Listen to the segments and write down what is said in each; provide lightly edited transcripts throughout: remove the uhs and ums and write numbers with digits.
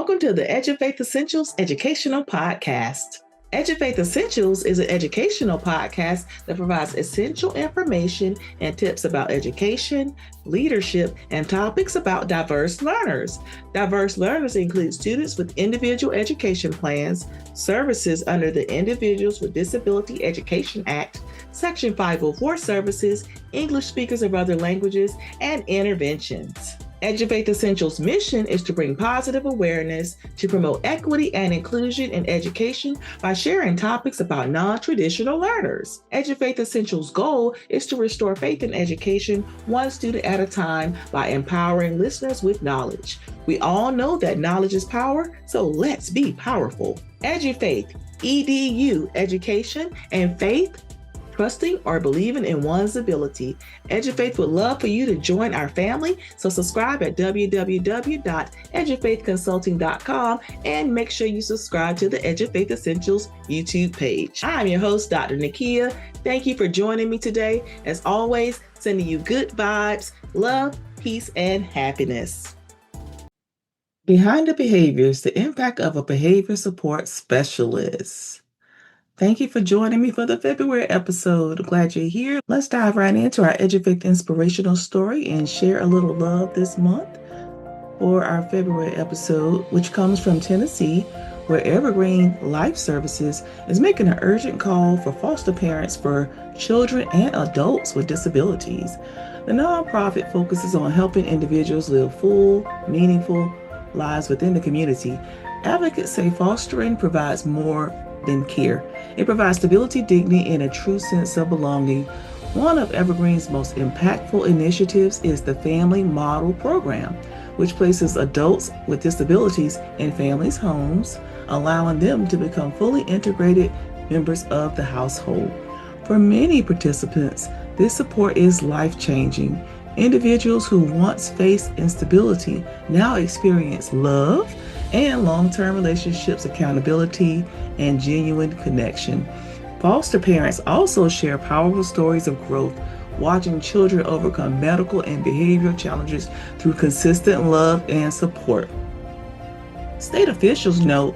Welcome to the EdUFaith Essentials Educational Podcast. EdUFaith Essentials is an educational podcast that provides essential information and tips about education, leadership, and topics about diverse learners. Diverse learners include students with individual education plans, services under the Individuals with Disability Education Act, Section 504 services, English speakers of other languages, and interventions. EdUFaith Essentials' mission is to bring positive awareness to promote equity and inclusion in education by sharing topics about non-traditional learners. EdUFaith Essentials' goal is to restore faith in education one student at a time by empowering listeners with knowledge. We all know that knowledge is power, so let's be powerful. EdUFaith, EDU, education, and faith, trusting or believing in one's ability. EdUFaith would love for you to join our family, so subscribe at www.edufaithconsulting.com and make sure you subscribe to the EdUFaith Essentials YouTube page. I'm your host, Dr. Nakia. Thank you for joining me today. As always, sending you good vibes, love, peace, and happiness. Behind the behaviors, the impact of a behavior support specialist. Thank you for joining me for the February episode. I'm glad you're here. Let's dive right into our EdUFaith Inspirational Story and share a little love this month for our February episode, which comes from Tennessee, where Evergreen Life Services is making an urgent call for foster parents for children and adults with disabilities. The nonprofit focuses on helping individuals live full, meaningful lives within the community. Advocates say fostering provides more than care. It provides stability, dignity, and a true sense of belonging. One of Evergreen's most impactful initiatives is the Family Model Program, which places adults with disabilities in families' homes, allowing them to become fully integrated members of the household. For many participants, this support is life-changing. Individuals who once faced instability now experience love and long-term relationships, accountability, and genuine connection. Foster parents also share powerful stories of growth, watching children overcome medical and behavioral challenges through consistent love and support. State officials note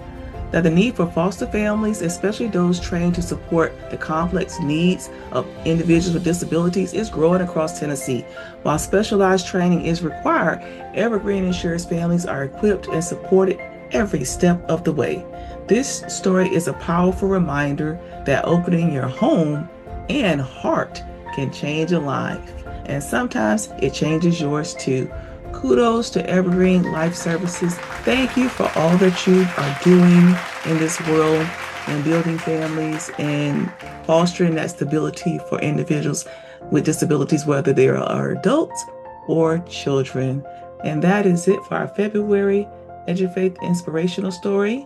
that the need for foster families, especially those trained to support the complex needs of individuals with disabilities, is growing across Tennessee. While specialized training is required, Evergreen ensures families are equipped and supported every step of the way. This story is a powerful reminder that opening your home and heart can change a life, and sometimes it changes yours too. Kudos to Evergreen Life Services. Thank you for all that you are doing in this world and building families and fostering that stability for individuals with disabilities, whether they are adults or children. And that is it for our February EdUFaith Inspirational Story.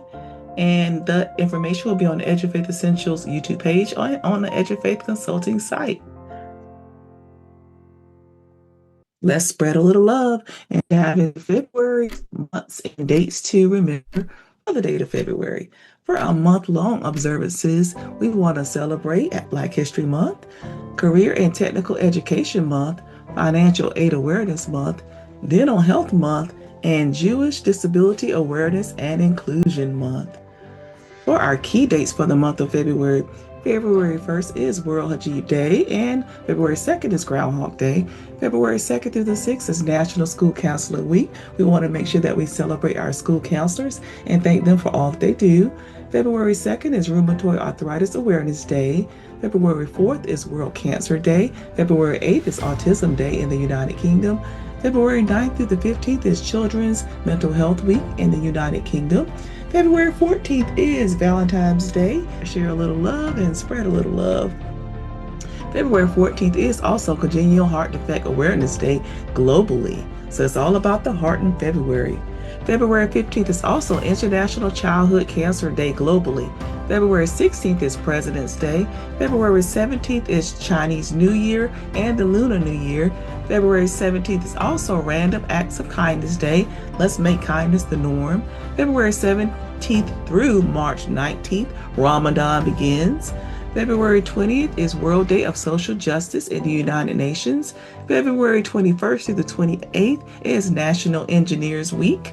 And the information will be on the EdUFaith Essentials YouTube page on the EdUFaith Consulting site. Let's spread a little love and have February months and dates to remember for the date of February. For our month-long observances, we want to celebrate at Black History Month, Career and Technical Education Month, Financial Aid Awareness Month, Dental Health Month, and Jewish Disability Awareness and Inclusion Month. For our key dates for the month of February, February 1st is World Hajib Day, and February 2nd is Groundhog Day. February 2nd through the 6th is National School Counselor Week. We want to make sure that we celebrate our school counselors and thank them for all that they do. February 2nd is Rheumatoid Arthritis Awareness Day. February 4th is World Cancer Day. February 8th is Autism Day in the United Kingdom. February 9th through the 15th is Children's Mental Health Week in the United Kingdom. February 14th is Valentine's Day. Share a little love and spread a little love. February 14th is also Congenital Heart Defect Awareness Day globally. So it's all about the heart in February. February 15th is also International Childhood Cancer Day globally. February 16th is President's Day. February 17th is Chinese New Year and the Lunar New Year. February 17th is also Random Acts of Kindness Day. Let's make kindness the norm. February 17th through March 19th, Ramadan begins. February 20th is World Day of Social Justice in the United Nations. February 21st through the 28th is National Engineers Week.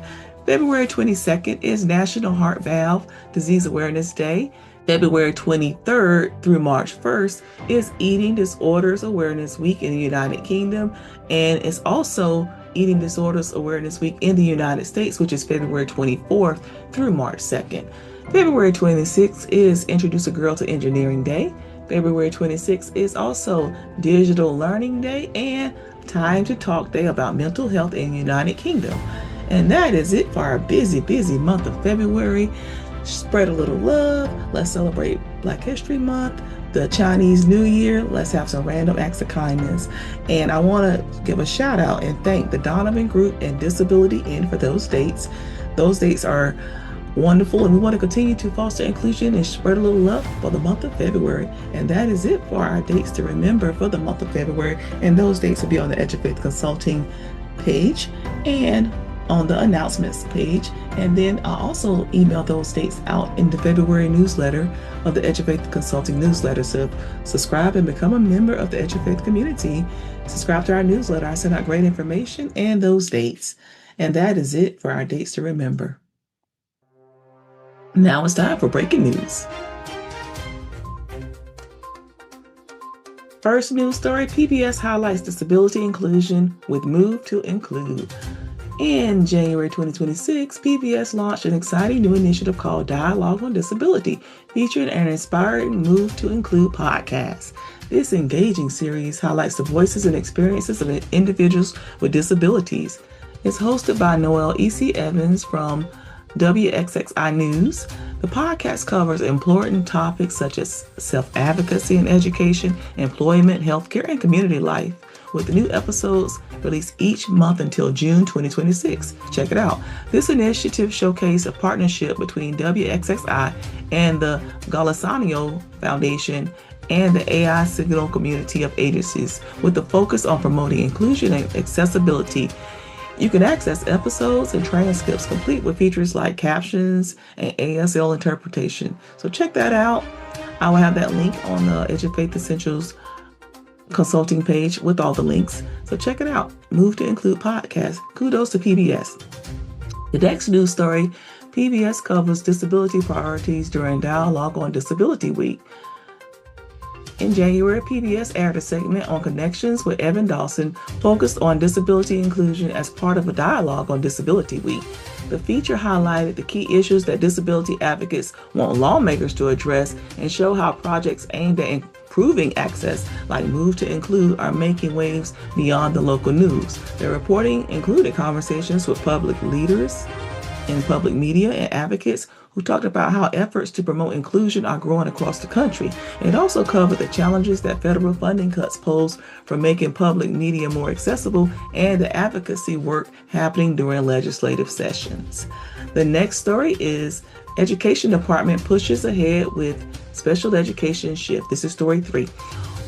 February 22nd is National Heart Valve Disease Awareness Day. February 23rd through March 1st is Eating Disorders Awareness Week in the United Kingdom, and it's also Eating Disorders Awareness Week in the United States, which is February 24th through March 2nd. February 26th is Introduce a Girl to Engineering Day. February 26th is also Digital Learning Day and Time to Talk Day about mental health in the United Kingdom. And that is it for our busy month of February. Spread a little love. Let's celebrate Black History Month, the Chinese New Year. Let's have some random acts of kindness. And I want to give a shout out and thank the Donovan Group and Disability Inn for those dates. Those dates are wonderful, and we want to continue to foster inclusion and spread a little love for the month of February. And that is it for our dates to remember for the month of February. And those dates will be on the Edge of Faith Consulting page and on the announcements page. And then I'll also email those dates out in the February newsletter of the Edge of Faith Consulting newsletter. So subscribe and become a member of the Edge of Faith community. Subscribe to our newsletter. I send out great information and those dates. And that is it for our dates to remember. Now it's time for breaking news. First news story, PBS highlights disability inclusion with Move to Include. In January 2026, PBS launched an exciting new initiative called Dialogue on Disability, featuring an inspiring Move to Include podcast. This engaging series highlights the voices and experiences of individuals with disabilities. It's hosted by Noel E.C. Evans from WXXI News. The podcast covers important topics such as self-advocacy and education, employment, healthcare, and community life, with the new episodes released each month until June 2026. Check it out. This initiative showcased a partnership between WXXI and the Golisano Foundation and the AI Signal community of agencies, with a focus on promoting inclusion and accessibility. You can access episodes and transcripts complete with features like captions and ASL interpretation. So check that out. I will have that link on the Edge of Faith Essentials consulting page with all the links. So check it out. Move to Include podcast. Kudos to PBS. The next news story, PBS covers disability priorities during Dialogue on Disability Week. In January, PBS aired a segment on Connections with Evan Dawson focused on disability inclusion as part of a Dialogue on Disability Week. The feature highlighted the key issues that disability advocates want lawmakers to address and show how projects aimed at improving access, like Move to Include, are making waves beyond the local news. The reporting included conversations with public leaders in public media and advocates who talked about how efforts to promote inclusion are growing across the country. It also covered the challenges that federal funding cuts pose for making public media more accessible and the advocacy work happening during legislative sessions. The next story is Education Department pushes ahead with special education shift. This is story 3.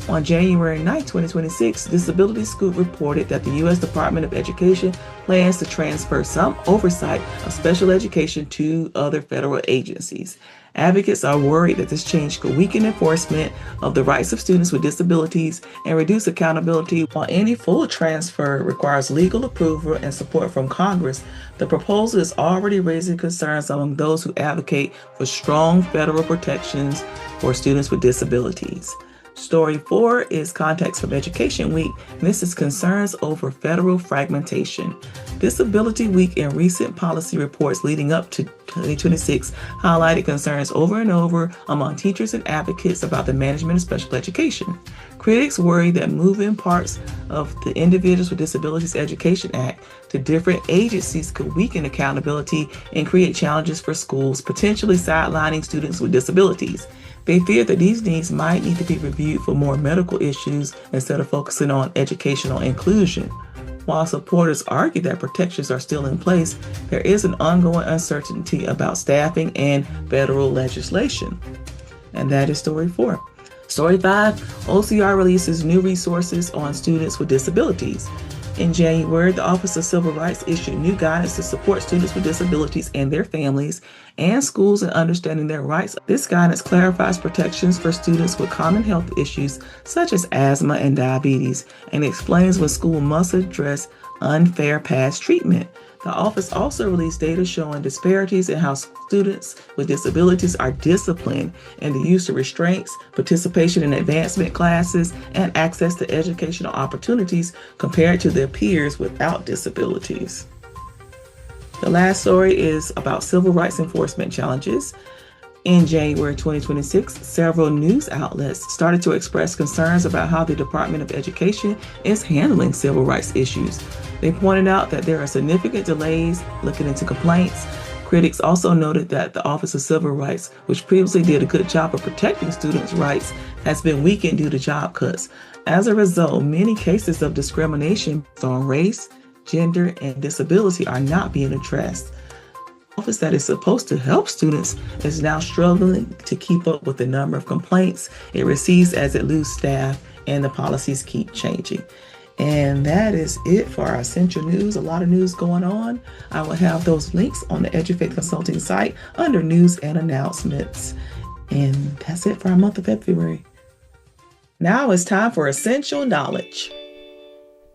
On January 9, 2026, Disability Scoop reported that the U.S. Department of Education plans to transfer some oversight of special education to other federal agencies. Advocates are worried that this change could weaken enforcement of the rights of students with disabilities and reduce accountability. While any full transfer requires legal approval and support from Congress, the proposal is already raising concerns among those who advocate for strong federal protections for students with disabilities. Story 4 is Context from Education Week, and this is concerns over federal fragmentation. Disability Week and recent policy reports leading up to 2026 highlighted concerns over and over among teachers and advocates about the management of special education. Critics worry that moving parts of the Individuals with Disabilities Education Act to different agencies could weaken accountability and create challenges for schools, potentially sidelining students with disabilities. They fear that these needs might need to be reviewed for more medical issues instead of focusing on educational inclusion. While supporters argue that protections are still in place, there is an ongoing uncertainty about staffing and federal legislation. And that is story 4. Story 5, OCR releases new resources on students with disabilities. In January, the Office of Civil Rights issued new guidance to support students with disabilities and their families and schools in understanding their rights. This guidance clarifies protections for students with common health issues such as asthma and diabetes and explains when school must address unfair past treatment. The office also released data showing disparities in how students with disabilities are disciplined and the use of restraints, participation in advancement classes, and access to educational opportunities compared to their peers without disabilities. The last story is about civil rights enforcement challenges. In January 2026, several news outlets started to express concerns about how the Department of Education is handling civil rights issues. They pointed out that there are significant delays looking into complaints. Critics also noted that the Office of Civil Rights, which previously did a good job of protecting students' rights, has been weakened due to job cuts. As a result, many cases of discrimination based on race, gender, and disability are not being addressed. The office that is supposed to help students is now struggling to keep up with the number of complaints it receives as it loses staff and the policies keep changing. And that is it for our essential news. A lot of news going on. I will have those links on the EduFaith Consulting site under news and announcements. And that's it for our month of February. Now it's time for essential knowledge.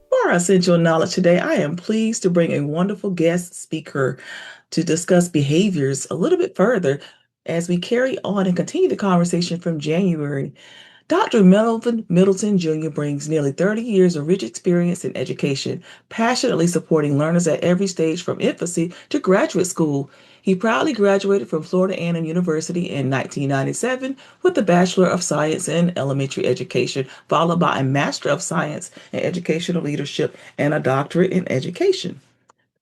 For our essential knowledge today, I am pleased to bring a wonderful guest speaker to discuss behaviors a little bit further as we carry on and continue the conversation from January. Dr. Melvin Middleton Jr. brings nearly 30 years of rich experience in education, passionately supporting learners at every stage from infancy to graduate school. He proudly graduated from Florida A&M University in 1997 with a Bachelor of Science in Elementary Education, followed by a Master of Science in Educational Leadership and a Doctorate in Education.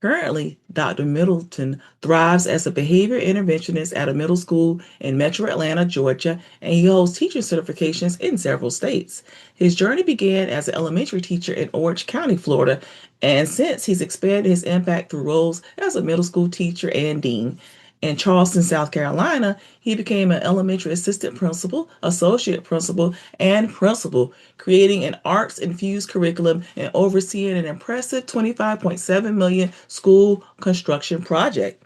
Currently, Dr. Middleton thrives as a behavior interventionist at a middle school in Metro Atlanta, Georgia, and he holds teaching certifications in several states. His journey began as an elementary teacher in Orange County, Florida, and since he's expanded his impact through roles as a middle school teacher and dean. In Charleston, South Carolina, he became an elementary assistant principal, associate principal, and principal, creating an arts-infused curriculum and overseeing an impressive 25.7 million school construction project.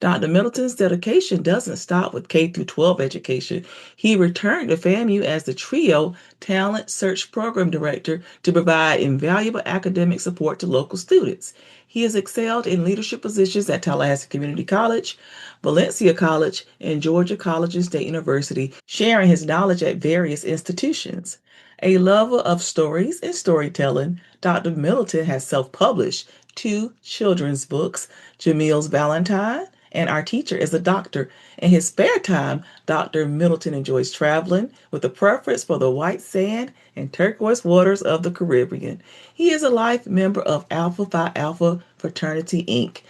Dr. Middleton's dedication doesn't stop with K through 12 education. He returned to FAMU as the TRIO Talent Search Program Director to provide invaluable academic support to local students. He has excelled in leadership positions at Tallahassee Community College, Valencia College, and Georgia College and State University, sharing his knowledge at various institutions. A lover of stories and storytelling, Dr. Middleton has self-published two children's books, Jamil's Valentine and Our Teacher is a Doctor. In his spare time, Dr. Middleton enjoys traveling with a preference for the white sand and turquoise waters of the Caribbean. He is a life member of Alpha Phi Alpha Fraternity, Inc.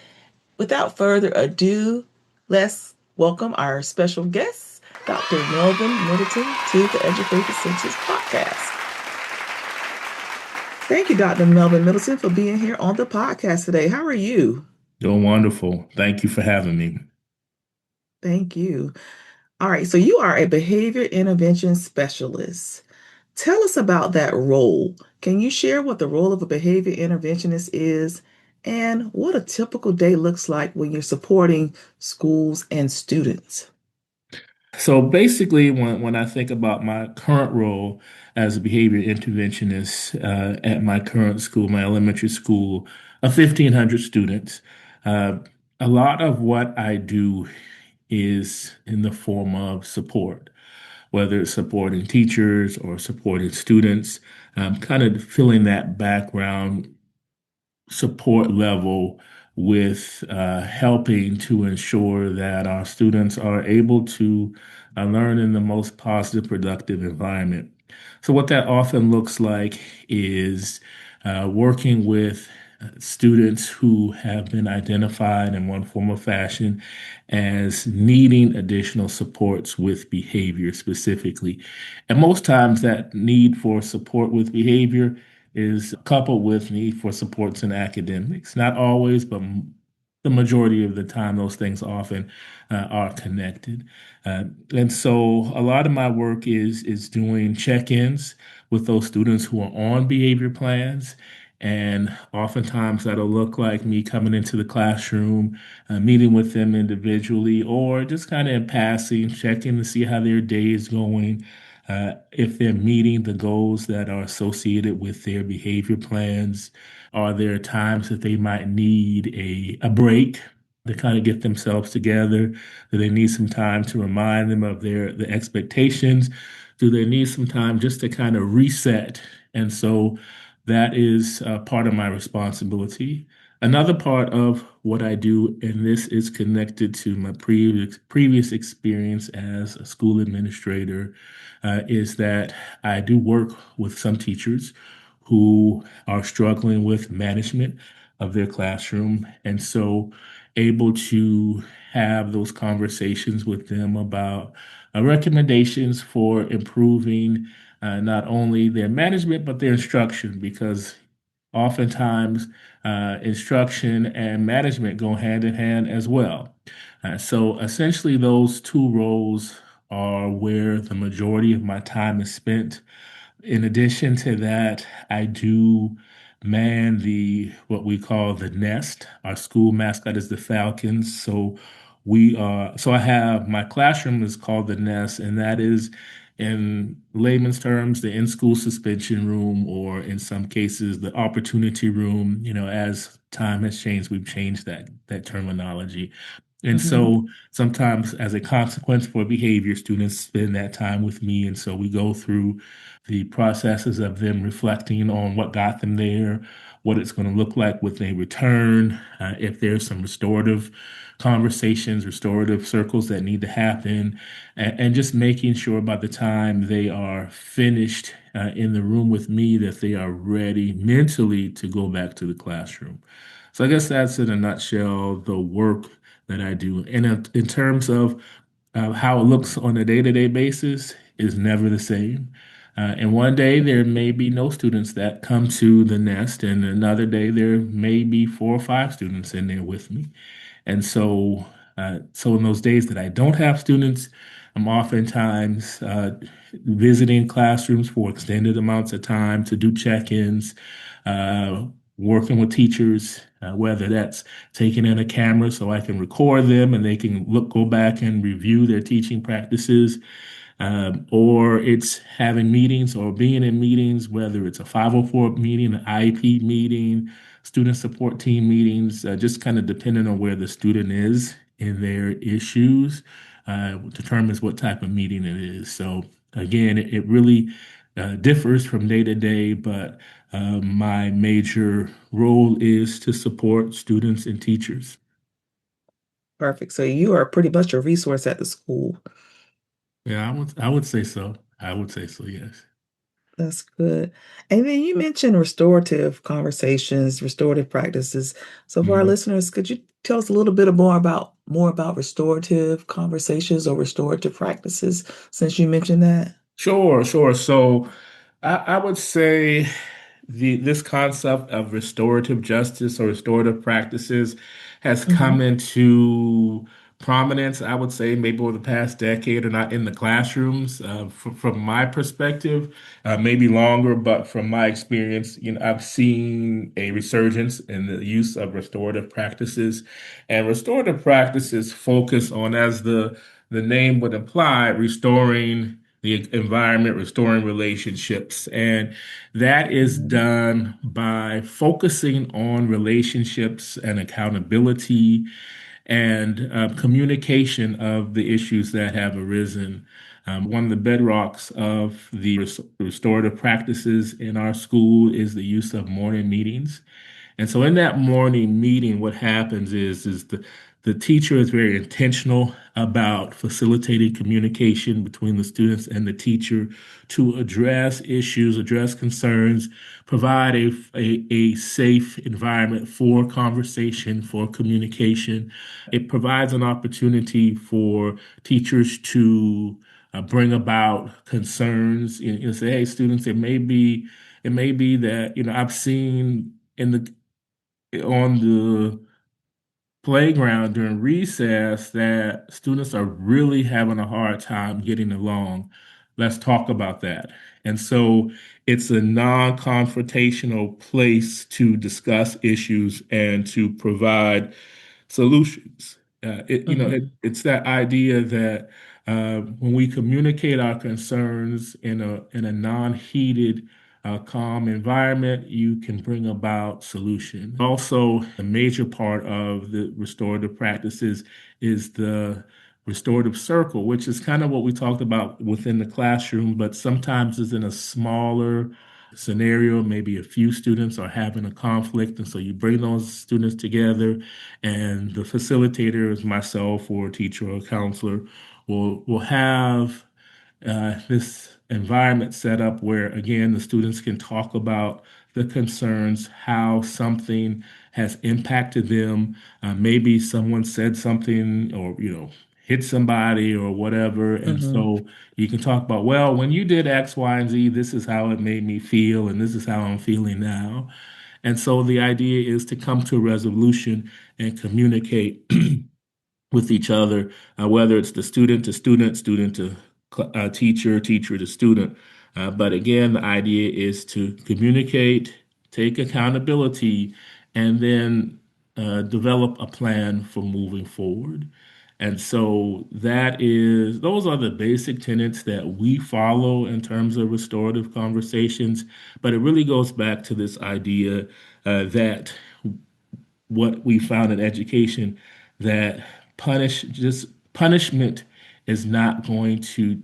Without further ado, let's welcome our special guest, Dr. Melvin Middleton, to the Educate Essentials podcast. Thank you, Dr. Melvin Middleton, for being here on the podcast today. How are you? Doing wonderful. Thank you for having me. Thank you. All right, so you are a behavior intervention specialist. Tell us about that role. Can you share what the role of a behavior interventionist is and what a typical day looks like when you're supporting schools and students? So basically, when I think about my current role as a behavior interventionist at my current school, my elementary school of 1,500 students, uh, a lot of what I do is in the form of support, whether it's supporting teachers or supporting students, kind of filling that background support level with helping to ensure that our students are able to learn in the most positive, productive environment. So, what that often looks like is working with students who have been identified in one form or fashion as needing additional supports with behavior specifically. And most times, that need for support with behavior is coupled with need for supports in academics. Not always, but the majority of the time, those things often are connected. And so a lot of my work is doing check-ins with those students who are on behavior plans. And oftentimes that'll look like me coming into the classroom, meeting with them individually, or just kind of in passing, checking to see how their day is going, if they're meeting the goals that are associated with their behavior plans, Are there times that they might need a break to kind of get themselves together? Do they need some time to remind them of the expectations? Do they need some time just to kind of reset? And so that is part of my responsibility. Another part of what I do, and this is connected to my previous experience as a school administrator, is that I do work with some teachers who are struggling with management of their classroom, and so able to have those conversations with them about recommendations for improving not only their management but their instruction, because oftentimes instruction and management go hand in hand as well. So essentially, those two roles are where the majority of my time is spent. In addition to that, I do man the what we call the nest. Our school mascot is the Falcons. So I have my classroom is called the nest, and that is in layman's terms, the in-school suspension room, or in some cases, the opportunity room. As time has changed, we've changed that terminology. And Mm-hmm. so sometimes, as a consequence for behavior, students spend that time with me. And so we go through the processes of them reflecting on what got them there, what it's going to look like when they return, if there's some restorative conversations, restorative circles that need to happen, and just making sure by the time they are finished in the room with me that they are ready mentally to go back to the classroom. So I guess that's in a nutshell the work that I do. And in terms of how it looks on a day-to-day basis is never the same. And one day there may be no students that come to the nest, and another day there may be 4 or 5 students in there with me. And so in those days that I don't have students, I'm oftentimes visiting classrooms for extended amounts of time to do check-ins, uh, working with teachers, whether that's taking in a camera so I can record them and they can go back and review their teaching practices, or it's having meetings or being in meetings, whether it's a 504 meeting, an IEP meeting, student support team meetings, just kind of depending on where the student is in their issues, determines what type of meeting it is. So again, it really differs from day to day, but my major role is to support students and teachers. Perfect. So you are pretty much a resource at the school. Yeah, I would say so. I would say so, yes. That's good. And then you mentioned restorative conversations, restorative practices. So for our Mhm. listeners, could you tell us a little bit more about restorative conversations or restorative practices since you mentioned that? Sure, sure. So I would say this concept of restorative justice or restorative practices has Hmm. come into prominence, I would say, maybe over the past decade, or not in the classrooms. From my perspective, maybe longer, but from my experience, I've seen a resurgence in the use of restorative practices. And restorative practices focus on, as the name would imply, restoring the environment, restoring relationships. And that is Hmm. done by focusing on relationships and accountability and communication of the issues that have arisen. One of the bedrocks of the restorative practices in our school is the use of morning meetings. And so in that morning meeting, what happens is the teacher is very intentional about facilitating communication between the students and the teacher to address issues, address concerns, provide a safe environment for conversation, for communication. It provides an opportunity for teachers to bring about concerns. Say, hey, students, it may be that I've seen in the on the playground during recess that students are really having a hard time getting along. Let's talk about that. And so it's a non-confrontational place to discuss issues and to provide solutions. Hmm. It's that idea that when we communicate our concerns in a non-heated a calm environment, you can bring about solution. Also, a major part of the restorative practices is the restorative circle, which is kind of what we talked about within the classroom, but sometimes is in a smaller scenario. Maybe a few students are having a conflict, and so you bring those students together, and the facilitator is myself or a teacher or a counselor will have this environment set up where, again, the students can talk about the concerns, how something has impacted them. Maybe someone said something or, hit somebody or whatever. And Mm-hmm. so you can talk about, well, when you did X, Y, and Z, this is how it made me feel, and this is how I'm feeling now. And so the idea is to come to a resolution and communicate with each other, whether it's the student to student, student to teacher, teacher to student. But again, the idea is to communicate, take accountability, and then develop a plan for moving forward. And so those are the basic tenets that we follow in terms of restorative conversations. But it really goes back to this idea that what we found in education that punishment is not going to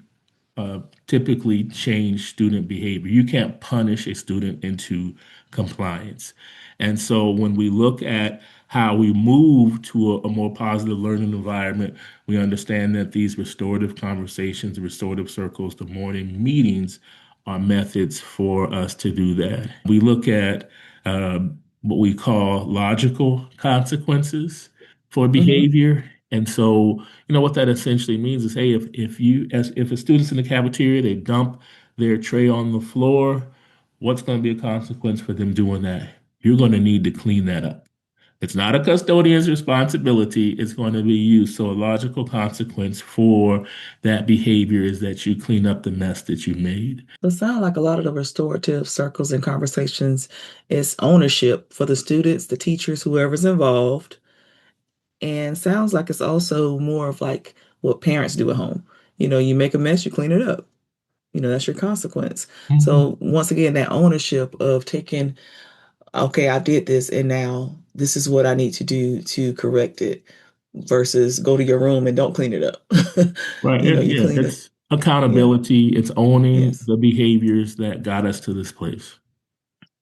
typically change student behavior. You can't punish a student into compliance. And so when we look at how we move to a more positive learning environment, we understand that these restorative conversations, the restorative circles, the morning meetings are methods for us to do that. We look at what we call logical consequences for Mm-hmm. behavior. And so, what that essentially means is, hey, if a student's in the cafeteria, they dump their tray on the floor, what's going to be a consequence for them doing that? You're going to need to clean that up. It's not a custodian's responsibility. It's going to be you. So a logical consequence for that behavior is that you clean up the mess that you made. It sounds like a lot of the restorative circles and conversations is ownership for the students, the teachers, whoever's involved. And sounds like it's also more of like what parents do at home. You make a mess, you clean it up. That's your consequence. Mhm. So once again, that ownership of taking, okay, I did this and now this is what I need to do to correct it versus go to your room and don't clean it up. Right. You Yeah, clean it. it's Yeah. accountability. It's owning Yes. the behaviors that got us to this place.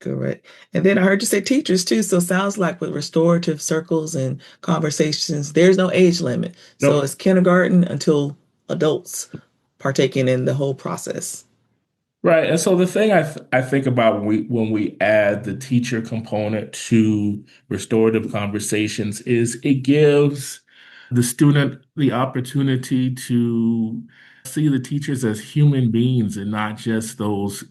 Correct. And then I heard you say teachers too. So it sounds like with restorative circles and conversations, there's no age limit. So Nope. it's kindergarten until adults partaking in the whole process. Right. And so the thing I think about when we add the teacher component to restorative conversations is it gives the student the opportunity to see the teachers as human beings and not just those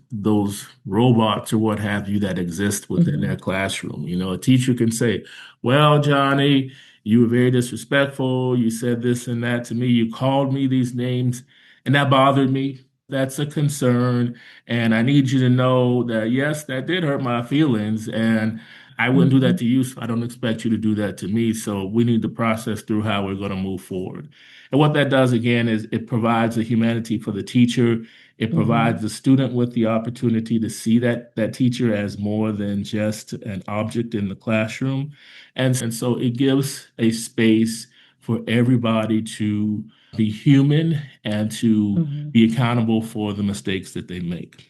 robots or what have you that exist within their Hmm. classroom. A teacher can say, "Well, Johnny, you were very disrespectful. You said this and that to me. You called me these names, and that bothered me. That's a concern. And I need you to know that, yes, that did hurt my feelings. And I wouldn't do that Hmm. to you. So I don't expect you to do that to me. So we need to process through how we're going to move forward." And what that does, again, is it provides the humanity for the teacher. It Hmm. provides the student with the opportunity to see that teacher as more than just an object in the classroom. And so it gives a space for everybody to be human and to Hmm. be accountable for the mistakes that they make.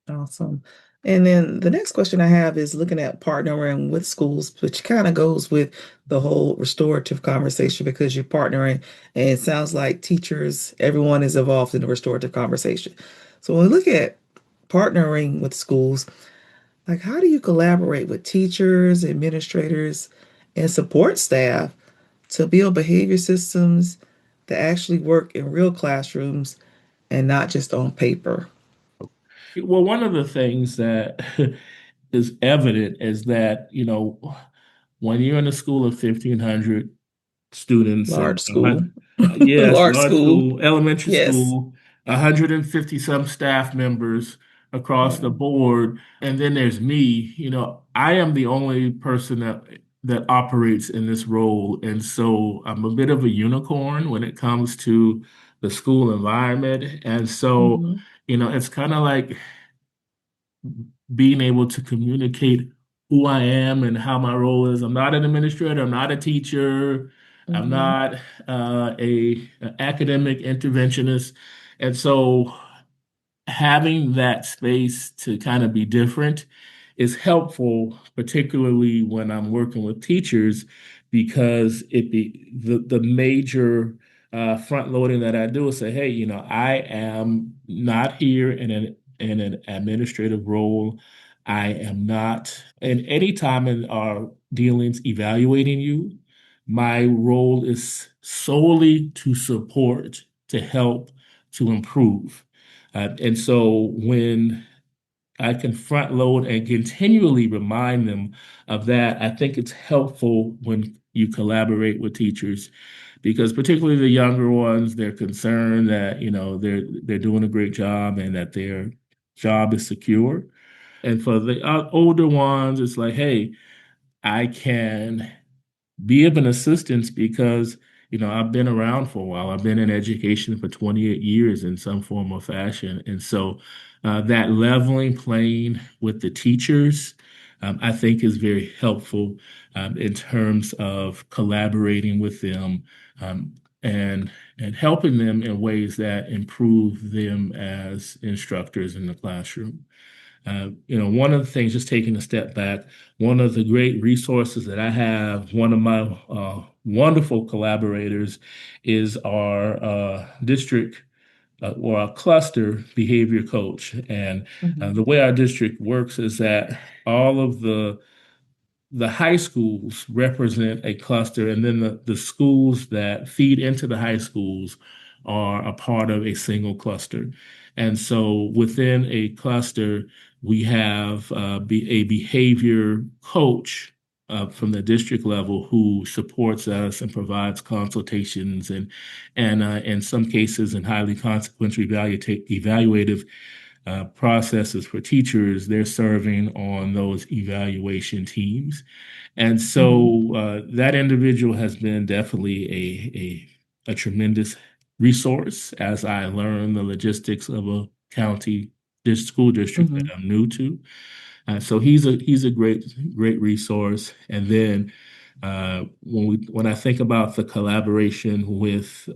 Awesome. And then the next question I have is looking at partnering with schools, which kind of goes with the whole restorative conversation because you're partnering, and it sounds like teachers, everyone is involved in the restorative conversation. So when we look at partnering with schools, like how do you collaborate with teachers, administrators, and support staff to build behavior systems that actually work in real classrooms and not just on paper? Well, one of the things that is evident is that, when you're in a school of 1,500 students and Large school. yes, Large large school. school, elementary Yes. school, 150 some staff members across the Yeah. board, and then there's me. I am the only person that operates in this role, and so I'm a bit of a unicorn when it comes to the school environment, and so Hmm. it's kind of like being able to communicate who I am and how my role is. I'm not an administrator. I'm not a teacher. I'm Mm-hmm. not an academic interventionist. And so having that space to kind of be different is helpful, particularly when I'm working with teachers, because the major front loading that I do is say, hey, I am not here in an administrative role. I am not in any time in our dealings evaluating you. My role is solely to support, to help, to improve. And so when I can front load and continually remind them of that, I think it's helpful when you collaborate with teachers because particularly the younger ones, they're concerned that, they're doing a great job and that their job is secure. And for the older ones, it's like, hey, I can be of an assistance because I've been around for a while. I've been in education for 28 years in some form or fashion, and so that leveling playing with the teachers, I think, is very helpful in terms of collaborating with them um, and and helping them in ways that improve them as instructors in the classroom. One of the things, just taking a step back, one of the great resources that I have, one of my wonderful collaborators is our district or our cluster behavior coach. And Mm-hmm. the way our district works is that all of the high schools represent a cluster, and then the schools that feed into the high schools are a part of a single cluster. And so within a cluster, we have a behavior coach from the district level who supports us and provides consultations and in some cases in highly consequential evaluative processes for teachers, they're serving on those evaluation teams. And Mm-hmm. so that individual has been definitely a tremendous resource as I learn the logistics of a county this school district that Mm-hmm. I'm new to. So he's a great resource. And then when I think about the collaboration with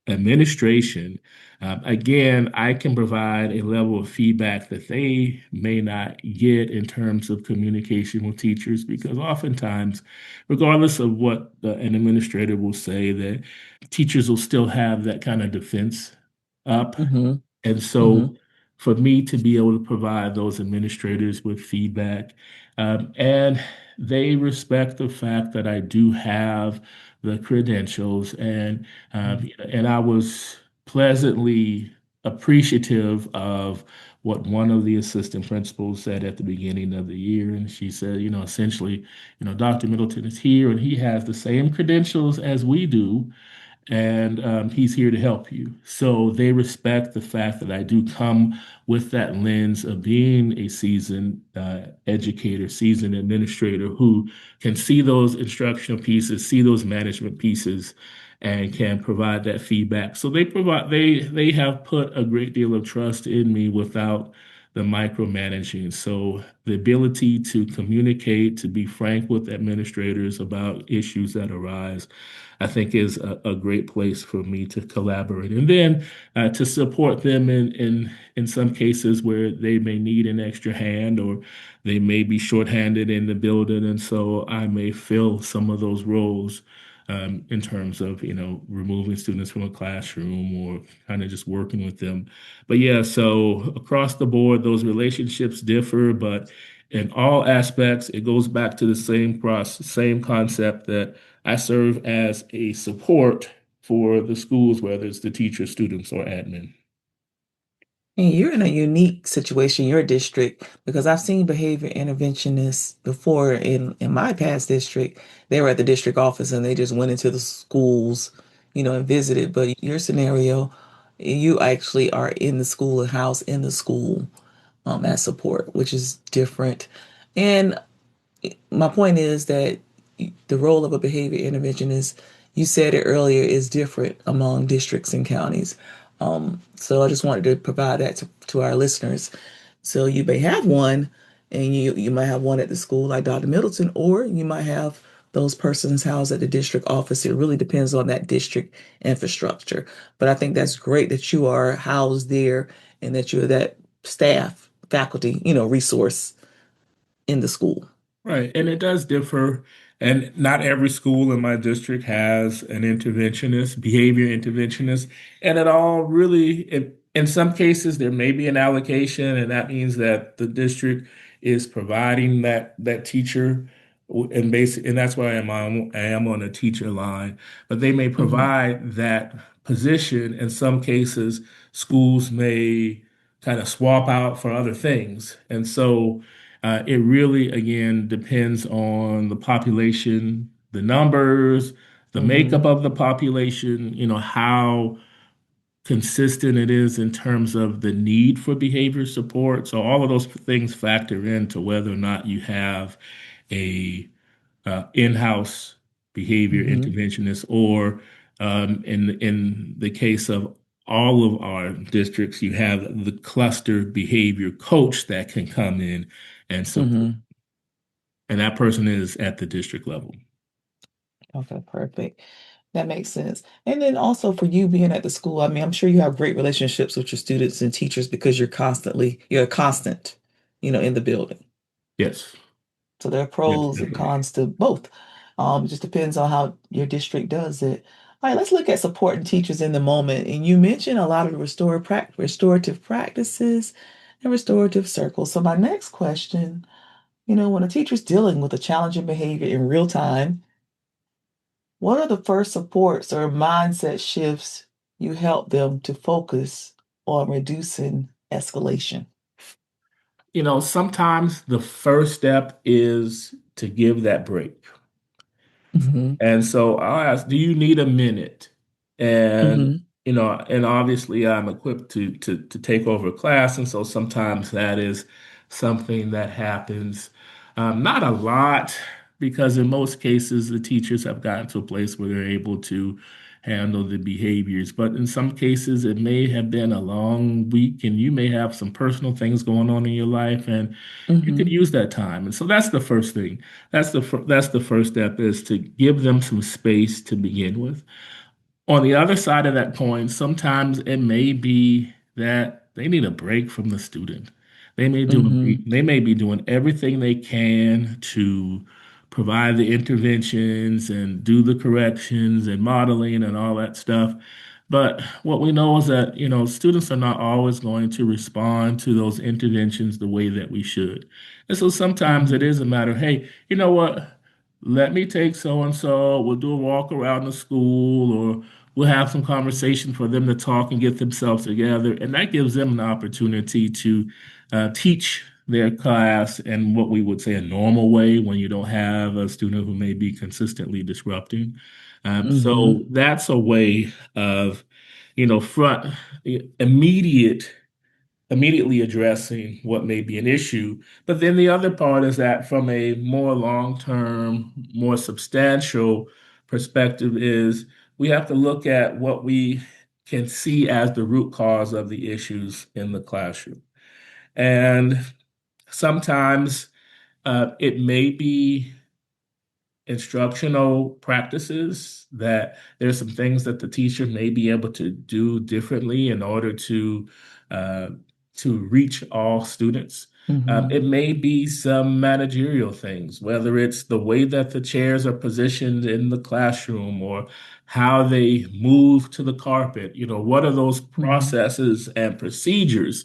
administration, again, I can provide a level of feedback that they may not get in terms of communication with teachers, because oftentimes, regardless of what an administrator will say, that teachers will still have that kind of defense up. Mm-hmm. And Mm-hmm. so for me to be able to provide those administrators with feedback, and they respect the fact that I do have the credentials, and I was pleasantly appreciative of what one of the assistant principals said at the beginning of the year. And she said, essentially, Dr. Middleton is here and he has the same credentials as we do, and he's here to help you. So they respect the fact that I do come with that lens of being a seasoned educator, seasoned administrator who can see those instructional pieces, see those management pieces, and can provide that feedback. So they have put a great deal of trust in me without the micromanaging. So the ability to communicate, to be frank with administrators about issues that arise, I think is a great place for me to collaborate. And then to support them in some cases where they may need an extra hand or they may be shorthanded in the building. And so I may fill some of those roles in terms of, removing students from a classroom or kind of just working with them. But yeah, so across the board, those relationships differ, but in all aspects, it goes back to the same process, same concept that I serve as a support for the schools, whether it's the teachers, students, or admin. And you're in a unique situation, your district, because I've seen behavior interventionists before in my past district. They were at the district office and they just went into the schools, and visited. But your scenario, you actually are in the school and house in the school as support, which is different. And my point is that the role of a behavior interventionist, you said it earlier, is different among districts and counties. So I just wanted to provide that to our listeners. So you may have one, and you might have one at the school like Dr. Middleton, or you might have those persons housed at the district office. It really depends on that district infrastructure. But I think that's great that you are housed there and that you're that staff, faculty, resource in the school. Right. And it does differ. And not every school in my district has an interventionist, behavior interventionist. And it all really, in some cases, there may be an allocation, and that means that the district is providing that teacher. And that's why I am on a teacher line. But they may Hmm. provide that position. In some cases, schools may kind of swap out for other things. And so it really, again, depends on the population, the numbers, the makeup Hmm. of the population, how consistent it is in terms of the need for behavior support. So all of those things factor into whether or not you have a in-house behavior Hmm. interventionist, or in the case of all of our districts, you have the cluster behavior coach that can come in and support. Hmm. And that person is at the district level. Okay, perfect. That makes sense. And then also for you being at the school, I mean, I'm sure you have great relationships with your students and teachers because you're a constant, in the building. Yes. So there are Yes, pros and definitely. cons to both. It just depends on how your district does it. All right, let's look at supporting teachers in the moment. And you mentioned a lot of restorative practices and restorative circles. So my next question, when a teacher's dealing with a challenging behavior in real time, what are the first supports or mindset shifts you help them to focus on reducing escalation? Sometimes the first step is to give that break. Hmm. And so I'll ask, do you need a minute? And Hmm. and obviously I'm equipped to take over a class, and so sometimes that is something that happens. Not a lot, because in most cases the teachers have gotten to a place where they're able to handle the behaviors. But in some cases it may have been a long week, and you may have some personal things going on in your life, and you could Hmm. use that time. And so that's the first thing. That's the first step, is to give them some space to begin with. On the other side of that coin, sometimes it may be that they need a break from the student. Hmm. They may be doing everything they can to provide the interventions and do the corrections and modeling and all that stuff. But what we know is that, students are not always going to respond to those interventions the way that we should. And so sometimes it Hmm. is a matter of, hey, you know what? Let me take so and so. We'll do a walk around the school, or we'll have some conversation for them to talk and get themselves together. And that gives them an opportunity to teach their class in what we would say a normal way, when you don't have a student who may be consistently disrupting. So Hmm. that's a way of, front immediate immediately addressing what may be an issue. But then the other part is that from a more long-term, more substantial perspective, is we have to look at what we can see as the root cause of the issues in the classroom. And sometimes it may be instructional practices, that there's some things that the teacher may be able to do differently in order uh, to reach all students. Hmm. It may be some managerial things, whether it's the way that the chairs are positioned in the classroom, or how they move to the carpet. What are those Hmm. processes and procedures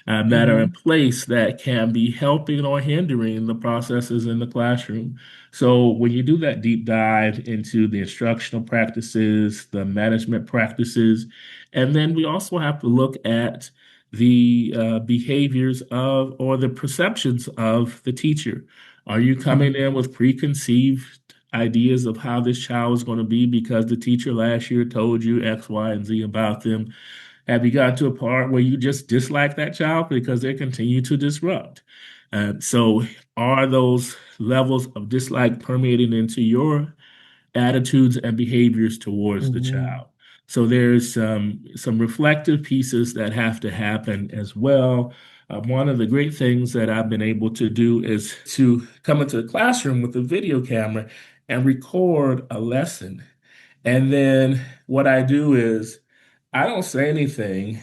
that are in Hmm. place that can be helping or hindering the processes in the classroom? So when you do that deep dive into the instructional practices, the management practices, and then we also have to look at the behaviors of, or the perceptions of, the teacher. Are you coming Hmm. in with preconceived ideas of how this child is going to be because the teacher last year told you X, Y, and Z about them? Have you gotten to a part where you just dislike that child because they continue to disrupt? So are those levels of dislike permeating into your attitudes and behaviors towards the Hmm. child? So there's some reflective pieces that have to happen as well. One of the great things that I've been able to do is to come into the classroom with a video camera and record a lesson. And then what I do is I don't say anything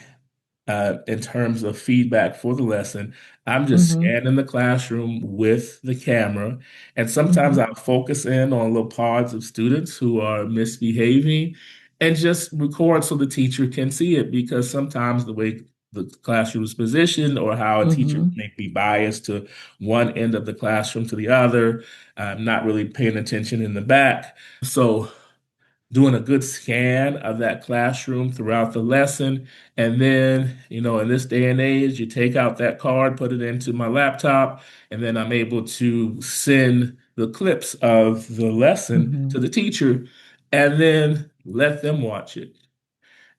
in terms of feedback for the lesson. I'm just Mm-hmm. scanning the classroom with the camera. And sometimes Mm-hmm. I'll focus in on little pods of students who are misbehaving and just record so the teacher can see it because sometimes the way the classroom is positioned or how a teacher Mm-hmm. may be biased to one end of the classroom to the other, not really paying attention in the back. So doing a good scan of that classroom throughout the lesson. And then, in this day and age, you take out that card, put it into my laptop, and then I'm able to send the clips of the lesson Mm-hmm. to the teacher and then let them watch it.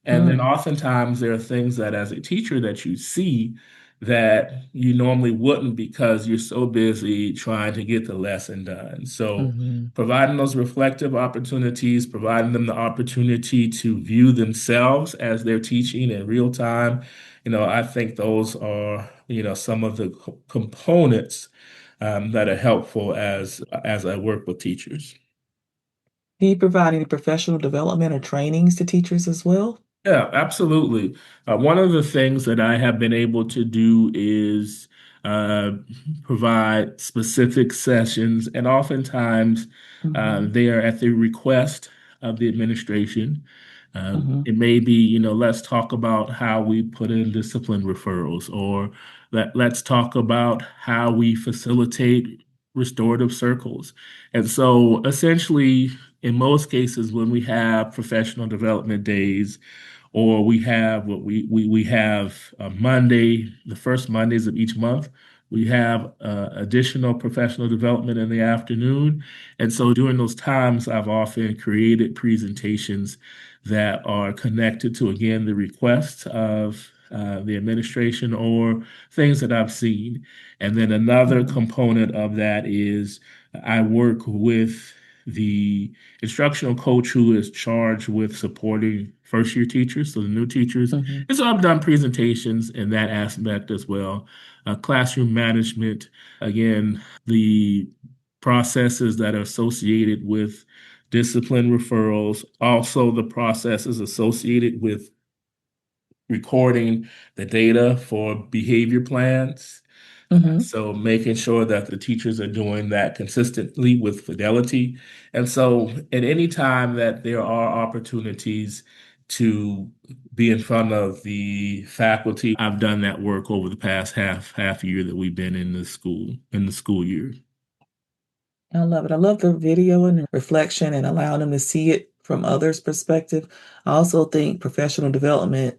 And then Mm-hmm. oftentimes there are things that as a teacher that you see that you normally wouldn't because you're so busy trying to get the lesson done. So Mm-hmm. providing those reflective opportunities, providing them the opportunity to view themselves as they're teaching in real time, I think those are, some of the components that are helpful as I work with teachers. Do you provide any professional development or trainings to teachers as well? Yeah, absolutely. One of the things that I have been able to do is uh, provide specific sessions, and oftentimes Mm-hmm. they are at the request of the administration. Mm-hmm. It may be, let's talk about how we put in discipline referrals, or let's talk about how we facilitate restorative circles. And so essentially, in most cases, when we have professional development days, or we have what we have Monday, the first Mondays of each month. We have additional professional development in the afternoon. And so during those times, I've often created presentations that are connected to, again, the requests of the administration or things that I've seen. And then another Mm-hmm. component of that is I work with the instructional coach who is charged with supporting first year teachers, so the new teachers. Mm-hmm. And so I've done presentations in that aspect as well. Classroom management, again, the processes that are associated with discipline referrals, also the processes associated with recording the data for behavior plans. Mm-hmm. So making sure that the teachers are doing that consistently with fidelity. And so at any time that there are opportunities to be in front of the faculty, I've done that work over the past half year that we've been in the school year. I love it. I love the video and reflection and allowing them to see it from others' perspective. I also think professional development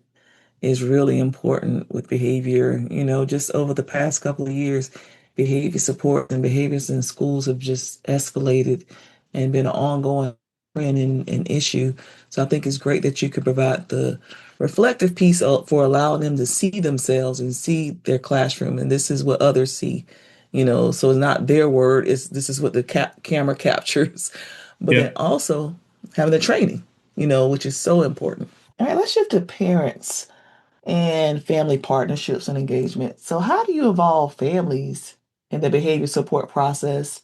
is really important with behavior. Just over the past couple of years, behavior support and behaviors in schools have just escalated and been an ongoing trend and issue. So I think it's great that you could provide the reflective piece for allowing them to see themselves and see their classroom, and this is what others see. So it's not their word; it's this is what the camera captures. But Yeah. then also having the training, which is so important. All right, let's shift to parents and family partnerships and engagement. So, how do you involve families in the behavior support process?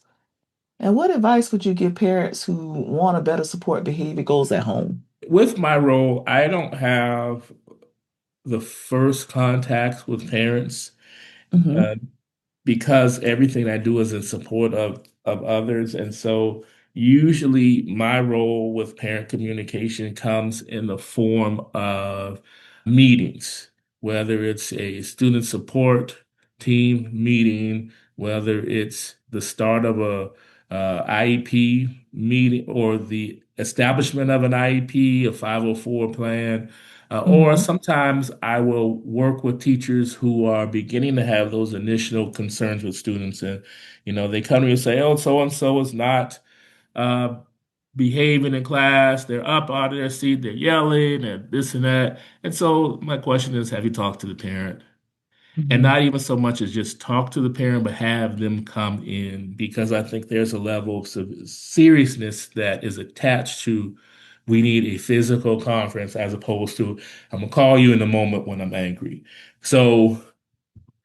And what advice would you give parents who want to better support behavior goals at home? With my role, I don't have the first contact with parents. Mm-hmm. Uh, because everything I do is in support of others. And so usually my role with parent communication comes in the form of meetings, whether it's a student support team meeting, whether it's the start of a IEP meeting or the establishment of an IEP, a 504 plan. Or Mm-hmm. sometimes I will work with teachers who are beginning to have those initial concerns with students. And, they come to me and say, oh, so and so is not uh, behaving in class. They're up out of their seat, they're yelling and this and that. And so my question is, have you talked to the parent? And Mm-hmm. not even so much as just talk to the parent, but have them come in because I think there's a level of seriousness that is attached to we need a physical conference as opposed to I'm gonna call you in the moment when I'm angry. So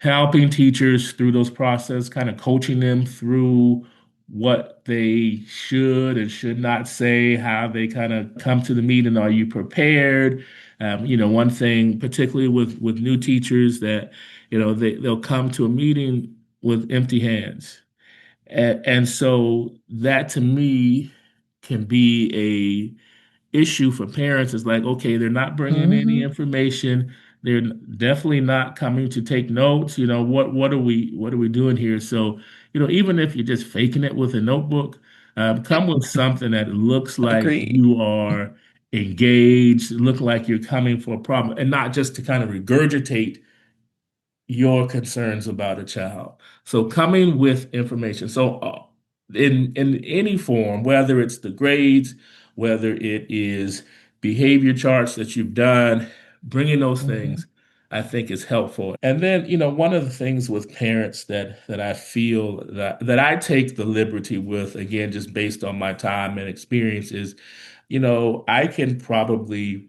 helping teachers through those process, kind of coaching them through what they should and should not say, how they kind of come to the meeting. Are you prepared? One thing, particularly with new teachers, that they'll come to a meeting with empty hands, and so that to me can be issue for parents. Is like, okay, they're not bringing any Hmm. information. They're definitely not coming to take notes. What are we doing here? So, even if you're just faking it with a notebook, come with something that looks like Agreed. you are engaged, look like you're coming for a problem, and not just to kind of regurgitate your concerns about a child. So coming with information. So in any form, whether it's the grades, whether it is behavior charts that you've done, bringing those Hmm. things, I think is helpful. And then, one of the things with parents that I feel that I take the liberty with, again, just based on my time and experience is, I can probably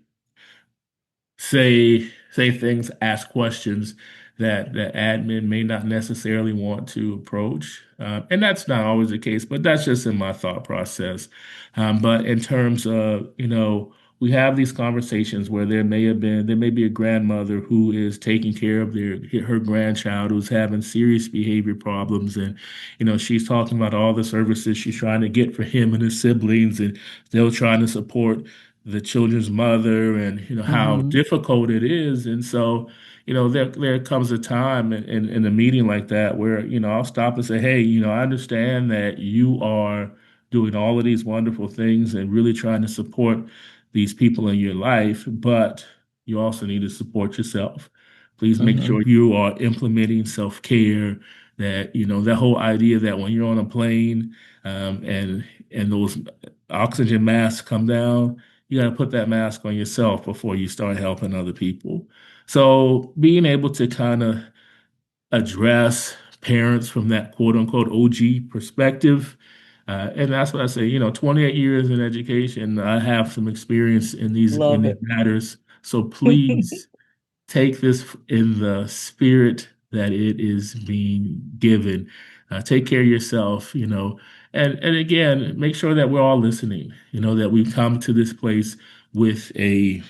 say things, ask questions that admin may not necessarily want to approach. And that's not always the case, but that's just in my thought process. But in terms of, we have these conversations where there may be a grandmother who is taking care of her grandchild who's having serious behavior problems, and she's talking about all the services she's trying to get for him and his siblings, and still trying to support the children's mother, and how Hmm. difficult it is. And so there comes a time in a meeting like that where I'll stop and say, hey, I understand that you are doing all of these wonderful things and really trying to support these people in your life, but you also need to support yourself. Please make Hmm. sure you are implementing self-care. That that whole idea that when you're on a plane, and those oxygen masks come down, you got to put that mask on yourself before you start helping other people. So being able to kind of address parents from that quote unquote OG perspective. And that's what I say, 28 years in education, I have some experience in Love these it. matters. So please take this in the spirit that it is being given. Take care of yourself, and again, make sure that we're all listening, that we come to this place with a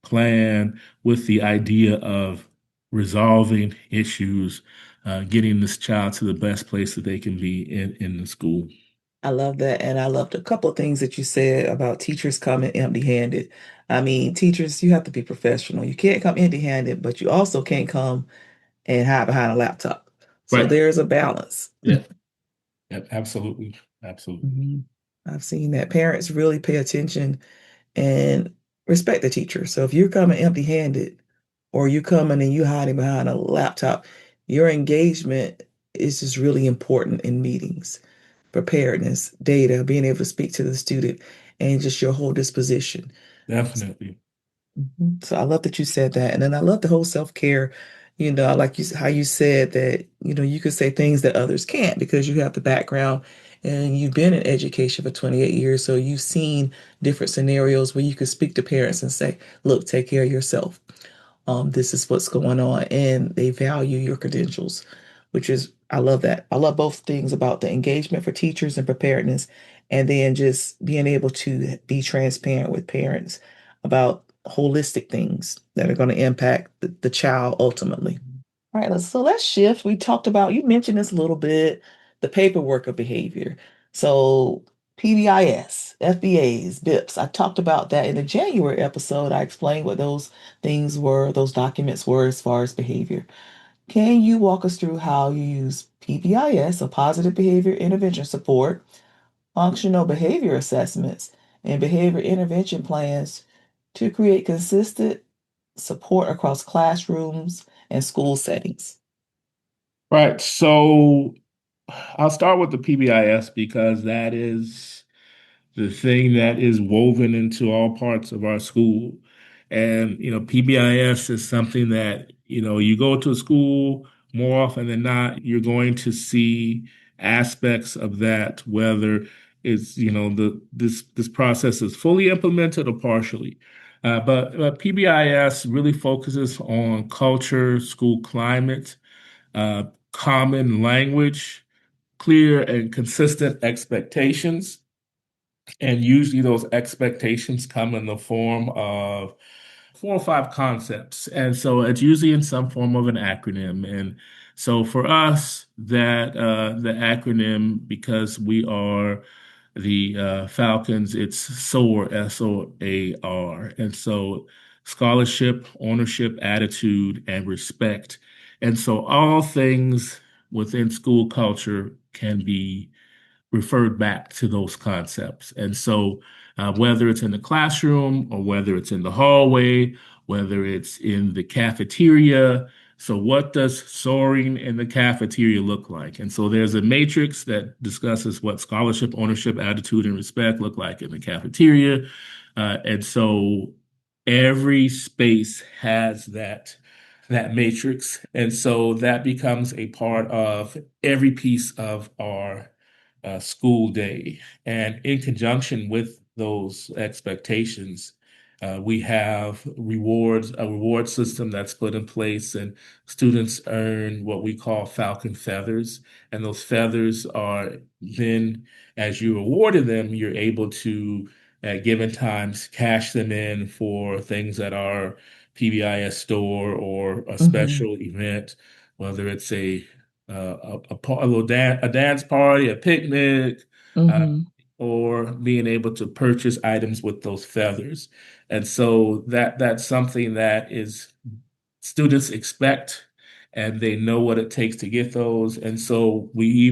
plan, with the idea of resolving issues, getting this child to the best place that they can be in the school. I love that. And I loved a couple of things that you said about teachers coming empty-handed. I mean, teachers, you have to be professional. You can't come empty-handed, but you also can't come and hide behind a laptop. So Right. there's a balance. Yeah. Yeah. Absolutely. Absolutely. Mhm. I've seen that parents really pay attention and respect the teacher. So if you're coming empty-handed or you coming and you hiding behind a laptop, your engagement is just really important in meetings. Preparedness, data, being able to speak to the student, and just your whole disposition. Definitely. Mhm. So I love that you said that. And then I love the whole self-care. I like how you said that, you could say things that others can't because you have the background and you've been in education for 28 years. So you've seen different scenarios where you could speak to parents and say, look, take care of yourself. This is what's going on, and they value your credentials, which is, I love that. I love both things about the engagement for teachers and preparedness, and then just being able to be transparent with parents about holistic things that are going to impact the child ultimately. All right, let's shift. We talked about, you mentioned this a little bit, the paperwork of behavior. So PBIS, FBAs, BIPs. I talked about that in the January episode. I explained what those things were, those documents were as far as behavior. Can you walk us through how you use PBIS, a positive behavior intervention support, functional behavior assessments, and behavior intervention plans to create consistent support across classrooms and school settings? Right. So I'll start with the PBIS because that is the thing that is woven into all parts of our school. And, PBIS is something that, you go to a school more often than not, you're going to see aspects of that, whether it's, this process is fully implemented or partially. But PBIS really focuses on culture, school climate, uh, common language, clear and consistent expectations. And usually those expectations come in the form of 4 or 5 concepts. And so it's usually in some form of an acronym. And so for us, that the acronym, because we are the Falcons, it's SOAR, SOAR. And so scholarship, ownership, attitude, and respect. And so all things within school culture can be referred back to those concepts. And so, whether it's in the classroom or whether it's in the hallway, whether it's in the cafeteria, so what does soaring in the cafeteria look like? And so there's a matrix that discusses what scholarship, ownership, attitude, and respect look like in the cafeteria. And so every space has that matrix. And so that becomes a part of every piece of our school day. And in conjunction with those expectations, we have a reward system that's put in place, and students earn what we call Falcon feathers. And those feathers are then, as you awarded them, you're able to, at given times, cash them in for things at our PBIS store or a Mm-hmm. special event, whether it's a little a dance party, a picnic, uh, Mm-hmm. or being able to purchase items with those feathers. And so that's something that is students expect, and they know what it takes to get those. And so we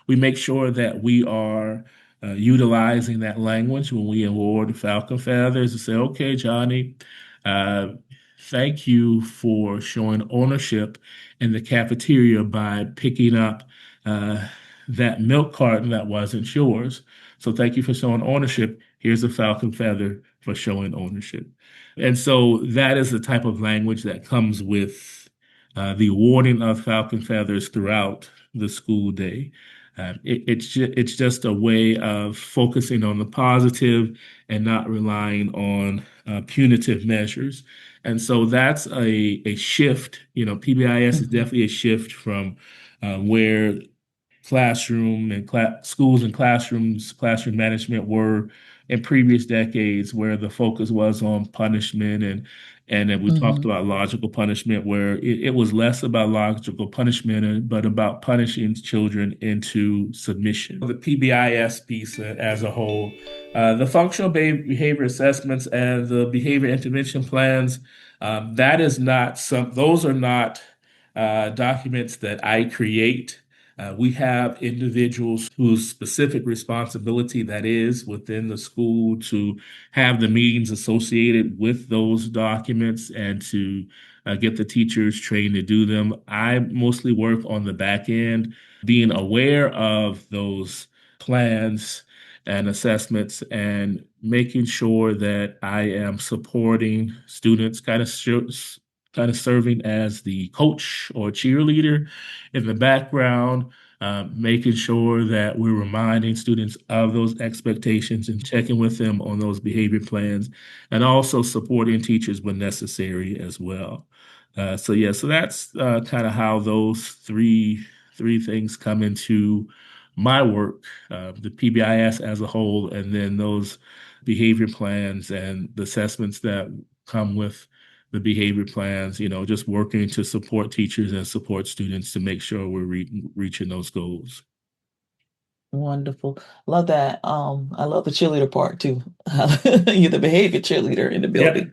make sure that we are utilizing that language when we award Falcon Feathers to say, okay, Johnny, uh, thank you for showing ownership in the cafeteria by picking up uh, that milk carton that wasn't yours. So thank you for showing ownership. Here's a Falcon Feather for showing ownership. And so that is the type of language that comes with the awarding of Falcon Feathers throughout the school day. It's just a way of focusing on the positive and not relying on punitive measures. And so that's a shift. PBIS is Mm-hmm. definitely a shift from where classroom and schools and classroom management were in previous decades, where the focus was on punishment, and then we talked Mm-hmm. about logical punishment, where it was less about logical punishment but about punishing children into submission. The PBIS piece as a whole, the functional behavior assessments and the behavior intervention plans, that is not some; those are not documents that I create. We have individuals whose specific responsibility that is within the school to have the meetings associated with those documents and to get the teachers trained to do them. I mostly work on the back end, being aware of those plans and assessments and making sure that I am supporting students, kind of serving as the coach or cheerleader in the background, making sure that we're reminding students of those expectations and checking with them on those behavior plans, and also supporting teachers when necessary as well. So that's kind of how those three things come into my work, the PBIS as a whole, and then those behavior plans and the assessments that come with the behavior plans, just working to support teachers and support students to make sure we're reaching those goals. Wonderful. Love that. I love the cheerleader part too. You're the behavior cheerleader in the building.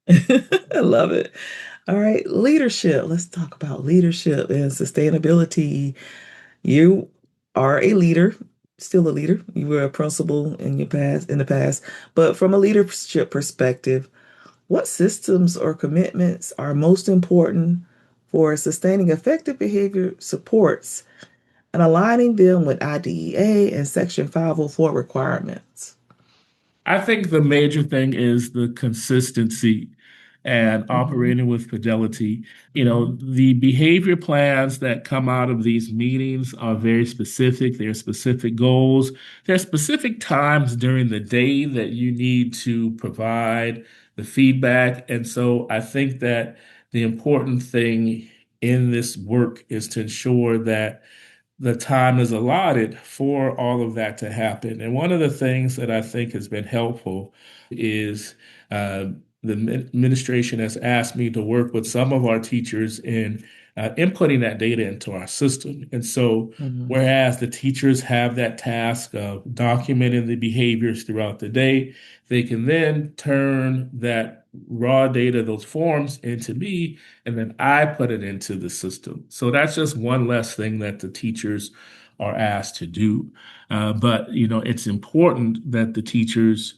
Yep. I love it. All right, leadership. Let's talk about leadership and sustainability. You are a leader, still a leader. You were a principal in the past, but from a leadership perspective, what systems or commitments are most important for sustaining effective behavior supports and aligning them with IDEA and Section 504 requirements? I think the major thing is the consistency and Hmm. operating with fidelity. Hmm. The behavior plans that come out of these meetings are very specific. There are specific goals. There are specific times during the day that you need to provide the feedback. And so I think that the important thing in this work is to ensure that the time is allotted for all of that to happen. And one of the things that I think has been helpful is uh, the administration has asked me to work with some of our teachers in inputting that data into our system. And so, Mhm. whereas the teachers have that task of documenting the behaviors throughout the day, they can then turn that raw data, those forms, into me, and then I put it into the system. So that's just one less thing that the teachers are asked to do. But it's important that the teachers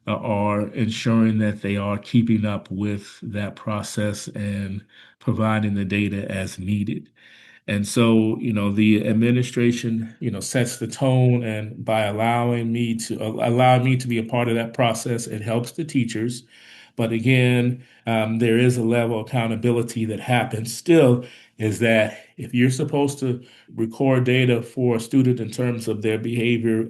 are ensuring that they are keeping up with that process and providing the data as needed. And so, the administration, sets the tone, and by allowing me to be a part of that process, it helps the teachers. But again, there is a level of accountability that happens still, is that if you're supposed to record data for a student in terms of their behavior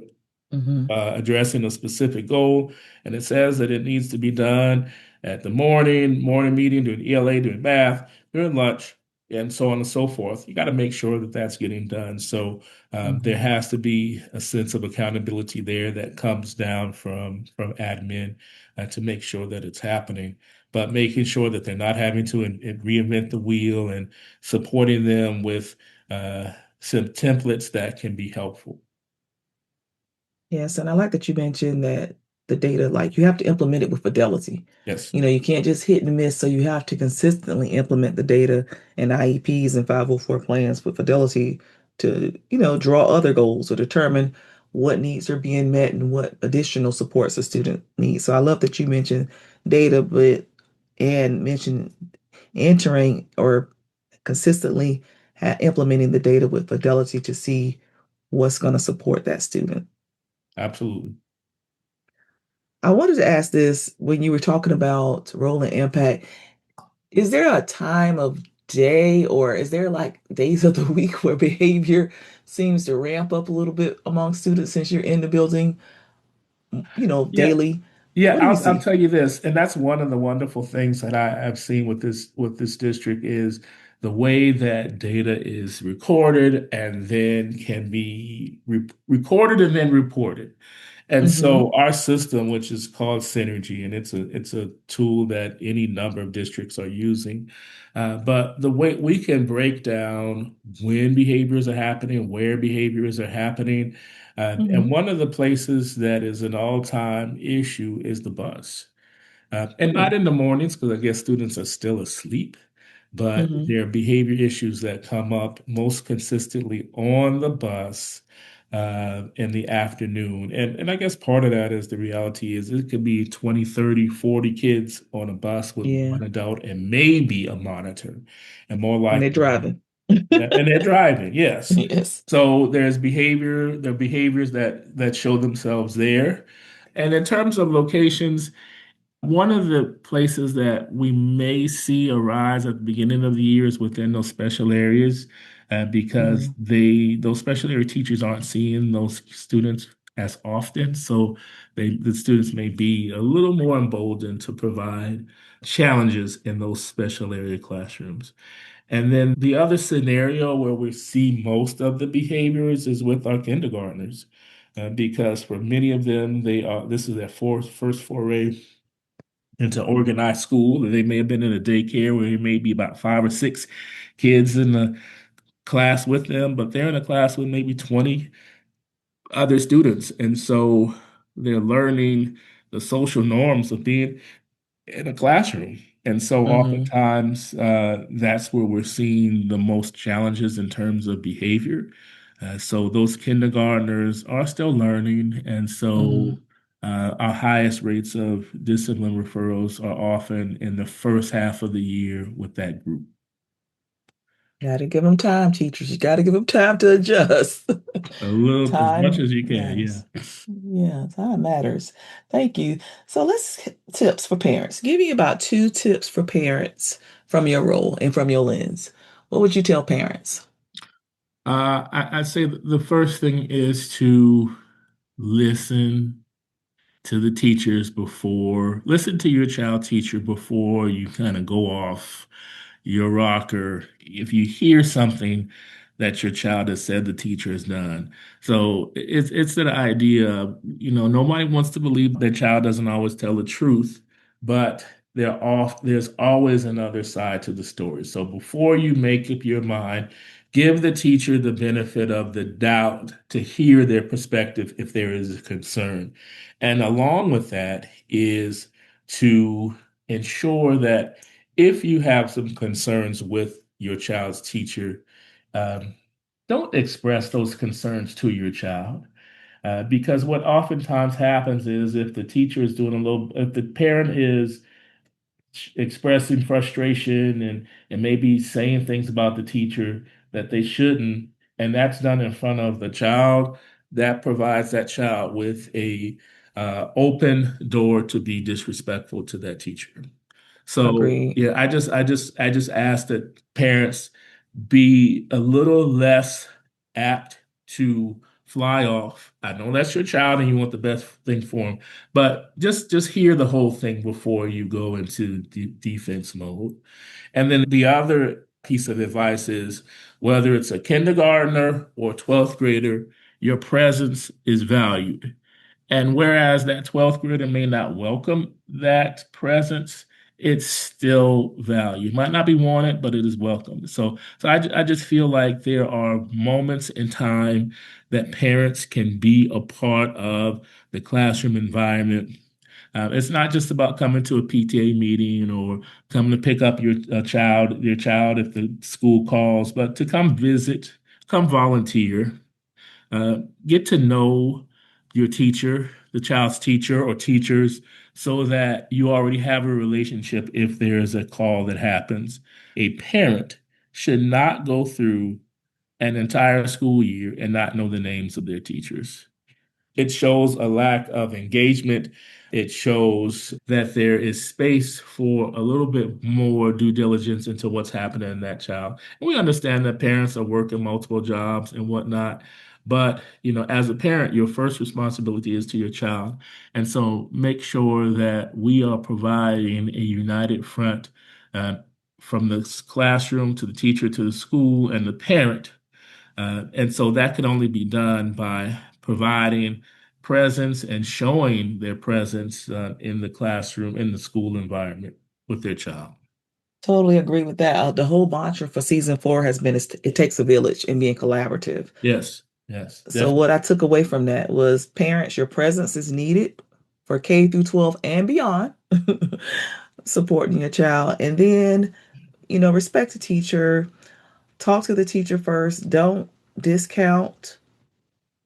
Mhm. addressing a specific goal, and it says that it needs to be done at the morning meeting, during ELA, during math, during lunch, and so on and so forth. You got to make sure that that's getting done. So there Mhm. has to be a sense of accountability there that comes down from admin to make sure that it's happening. But making sure that they're not having to reinvent the wheel, and supporting them with some templates that can be helpful. Yes, and I like that you mentioned that the data, like you have to implement it with fidelity. Yes, You can't just hit and miss, so you have to consistently implement the data and IEPs and 504 plans with fidelity to, draw other goals or determine what needs are being met and what additional supports a student needs. So I love that you mentioned data, but and mentioned entering or consistently implementing the data with fidelity to see what's going to support that student. absolutely. I wanted to ask this when you were talking about role and impact. Is there a time of day or is there like days of the week where behavior seems to ramp up a little bit among students since you're in the building, Yeah, daily? yeah, What do you I'll see? tell you this, and that's one of the wonderful things that I've seen with this district is the way that data is recorded and then can be recorded and then reported. And Mm-hmm. so our system, which is called Synergy, and it's a tool that any number of districts are using. But the way we can break down when behaviors are happening, where behaviors are happening, and Mm-hmm. one of the places that is an all-time issue is the bus. And not in the mornings, because I guess students are still asleep, but Mm-hmm. there are behavior issues that come up most consistently on the bus in the afternoon. And I guess part of that is the reality is it could be 20, 30, 40 kids on a bus with Yeah. one adult and maybe a monitor, and more And they're likely, driving. and they're driving, yes. Yes. So there are behaviors that show themselves there. And in terms of locations, one of the places that we may see a rise at the beginning of the year is within those special areas, because Mm-hmm. those special area teachers aren't seeing those students as often, so the students may be a little more emboldened to provide challenges in those special area classrooms. And then the other scenario where we see most of the behaviors is with our kindergartners, because for many of them, this is their first foray into organized school. They may have been in a daycare where there may be about 5 or 6 kids in the class with them, but they're in a class with maybe 20 other students. And so they're learning the social norms of being in a classroom. And so Mm-hmm. oftentimes that's where we're seeing the most challenges in terms of behavior. So those kindergartners are still learning. And so Mm-hmm. our highest rates of discipline referrals are often in the first half of the year with that group. Gotta give them time, teachers. You gotta give them time to adjust. A little, as much Time as you can, matters. yeah. Yeah, time matters. Thank you. So let's tips for parents. Give me about 2 tips for parents from your role and from your lens. What would you tell parents? I'd say the first thing is to listen to the teachers listen to your child teacher before you kind of go off your rocker, if you hear something that your child has said the teacher has done. So it's the idea of, nobody wants to believe their child doesn't always tell the truth, but there's always another side to the story. So before you make up your mind, give the teacher the benefit of the doubt to hear their perspective if there is a concern. And along with that is to ensure that if you have some concerns with your child's teacher, um, don't express those concerns to your child. Because what oftentimes happens is if the teacher is doing if the parent is expressing frustration and maybe saying things about the teacher that they shouldn't, and that's done in front of the child, that provides that child with a open door to be disrespectful to that teacher. So Agreed. yeah, I just ask that parents be a little less apt to fly off. I know that's your child and you want the best thing for them, but just hear the whole thing before you go into defense mode. And then the other piece of advice is whether it's a kindergartner or 12th grader, your presence is valued. And whereas that 12th grader may not welcome that presence, it's still valued. Might not be wanted, but it is welcomed. So I just feel like there are moments in time that parents can be a part of the classroom environment. It's not just about coming to a PTA meeting or coming to pick up your child if the school calls, but to come visit, come volunteer, get to know your teacher, the child's teacher or teachers, so that you already have a relationship if there is a call that happens. A parent should not go through an entire school year and not know the names of their teachers. It shows a lack of engagement. It shows that there is space for a little bit more due diligence into what's happening in that child. And we understand that parents are working multiple jobs and whatnot. But, as a parent, your first responsibility is to your child. And so make sure that we are providing a united front uh, from the classroom to the teacher to the school and the parent, and so that can only be done by providing presence and showing their presence in the classroom, in the school environment with their child. Totally agree with that. The whole mantra for season 4 has been it takes a village and being collaborative. Yes, yes, So definitely. what I took away from that was parents, your presence is needed for K through 12 and beyond, supporting your child. And then, respect the teacher, talk to the teacher first. Don't discount,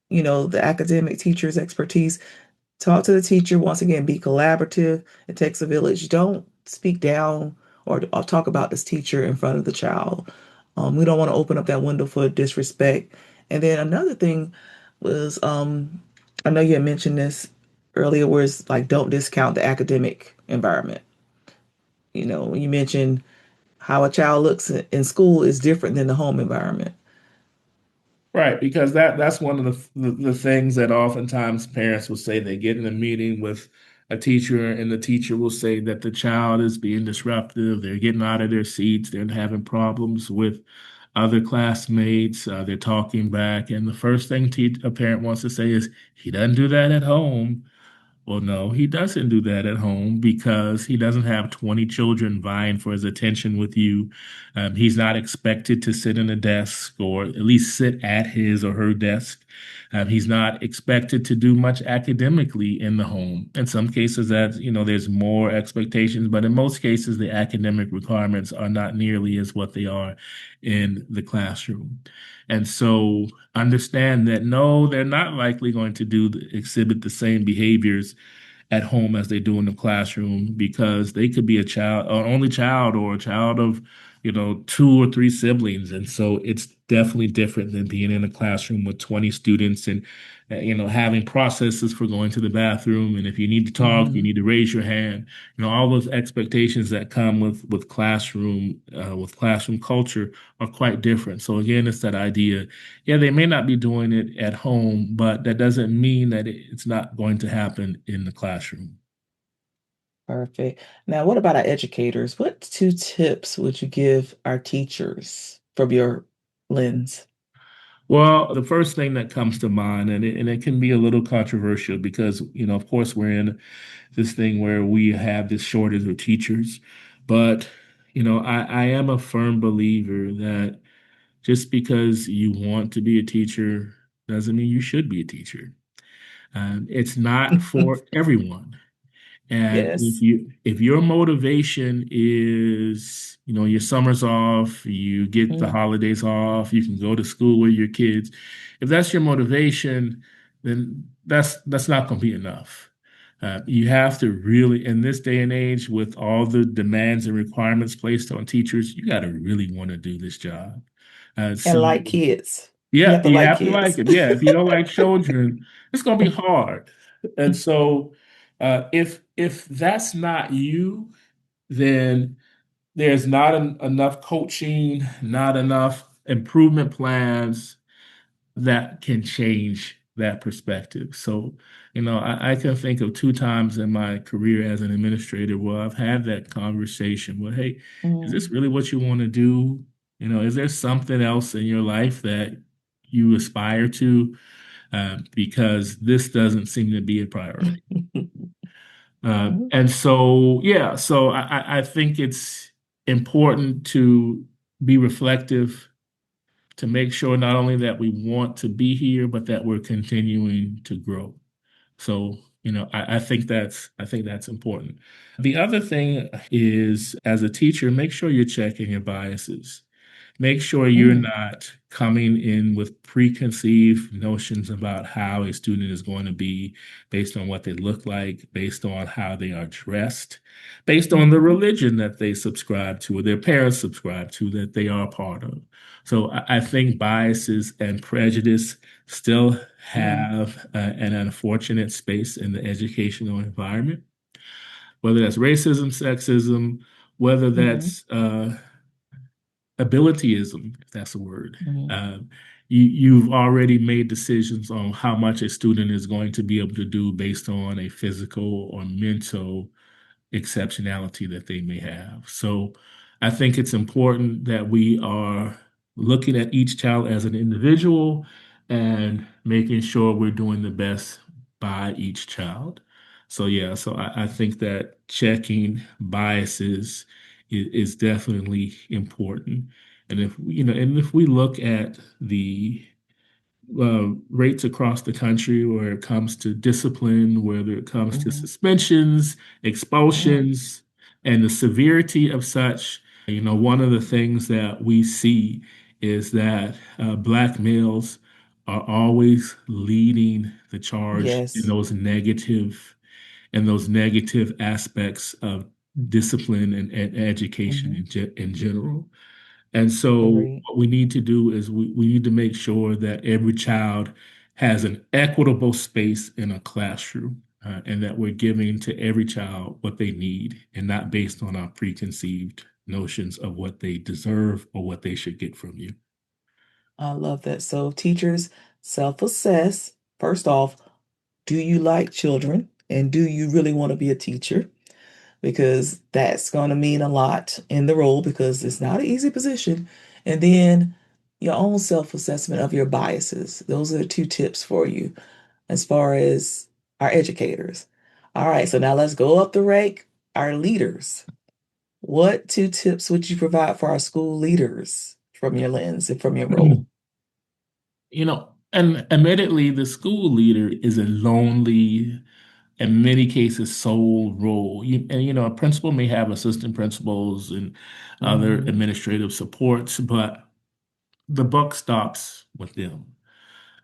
the academic teacher's expertise. Talk to the teacher. Once again, be collaborative. It takes a village. Don't speak down or talk about this teacher in front of the child. We don't want to open up that window for disrespect. And then another thing was, I know you had mentioned this earlier, where it's like, don't discount the academic environment. You mentioned how a child looks in school is different than the home environment. Right, because that's one of the things that oftentimes parents will say. They get in a meeting with a teacher, and the teacher will say that the child is being disruptive. They're getting out of their seats. They're having problems with other classmates. They're talking back, and the first thing a parent wants to say is, "He doesn't do that at home." Well, no, he doesn't do that at home because he doesn't have 20 children vying for his attention with you. He's not expected to sit in a desk or at least sit at his or her desk. He's not expected to do much academically in the home. In some cases, there's more expectations, but in most cases, the academic requirements are not nearly as what they are in the classroom. And so understand that no, they're not likely going to exhibit the same behaviors at home as they do in the classroom because they could be a child, or only child, or a child of, two or three siblings. And so it's definitely different than being in a classroom with 20 students and, having processes for going to the bathroom. And if you need to talk, you Mhm. need to raise your hand. All those expectations that come with classroom culture are quite different. So again, it's that idea. Yeah, they may not be doing it at home, but that doesn't mean that it's not going to happen in the classroom. Perfect. Now, what about our educators? What two tips would you give our teachers from your lens? Well, the first thing that comes to mind, and it can be a little controversial because, of course, we're in this thing where we have this shortage of teachers. But, I am a firm believer that just because you want to be a teacher doesn't mean you should be a teacher. It's not for everyone. And if Yes. your motivation is, your summer's off, you get the Mm, holidays off, you can go to school with your kids. If that's your motivation, then that's not going to be enough. You have to really, in this day and age, with all the demands and requirements placed on teachers, you got to really want to do this job. and So like kids. You yeah, have to you like have to like kids. it. Yeah, if you don't like children, it's going to be hard. And so, if that's not you, then there's not enough coaching, not enough improvement plans that can change that perspective. So, I can think of two times in my career as an administrator where I've had that conversation. Well, hey, is this Mm. really what you want to do? Is there something else in your life that you aspire to? Because this doesn't seem to be a priority. And so, yeah, so I think it's important to be reflective, to make sure not only that we want to be here, but that we're continuing to grow. So, I think that's important. The other thing is, as a teacher, make sure you're checking your biases. Make sure you're Mm. not coming in with preconceived notions about how a student is going to be based on what they look like, based on how they are dressed, based on the Mhm. religion that they subscribe to or their parents subscribe to that they are a part of. So I think biases and prejudice still Mm. have an unfortunate space in the educational environment, whether that's racism, sexism, whether Mhm. that's abilityism, if that's a word. Mhm. You've already made decisions on how much a student is going to be able to do based on a physical or mental exceptionality that they may have. So I think it's important that we are looking at each child as an individual and making sure we're doing the best by each child. So yeah, so I think that checking biases is definitely important. And if we look at the rates across the country where it comes to discipline, whether it comes to Mhm. suspensions, Mhm. expulsions, and the severity of such. One of the things that we see is that Black males are always leading the charge Yes. in those negative aspects of discipline and education Mhm. in general. And so Agreed. what we need to do is we need to make sure that every child has an equitable space in a classroom, and that we're giving to every child what they need and not based on our preconceived notions of what they deserve or what they should get from you. I love that. So teachers self-assess. First off, do you like children and do you really want to be a teacher? Because that's going to mean a lot in the role because it's not an easy position. And then your own self-assessment of your biases. Those are the two tips for you as far as our educators. All right, so now let's go up the rank. Our leaders. What two tips would you provide for our school leaders from your lens and from your role? And admittedly, the school leader is a lonely, in many cases, sole role. A principal may have assistant principals and other Mhm. administrative supports, but the buck stops with them.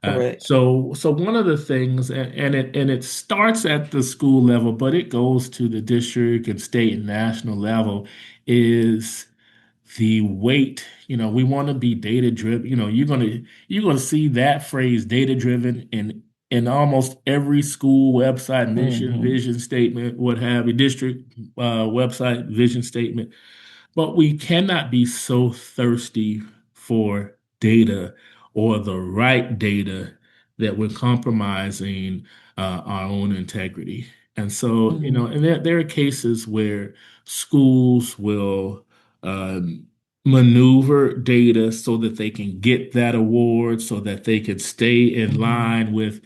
Correct. So one of the things, and it starts at the school level, but it goes to the district and state and national level, is the weight. We want to be data driven. You're gonna see that phrase data driven in almost every school website, mission, Hmm. vision statement, what have you, district website, vision statement. But we cannot be so thirsty for data or the right data that we're compromising our own integrity. And so, Mhm. and there are cases where schools will um, maneuver data so that they can get that award, so that they can stay in Mhm. line with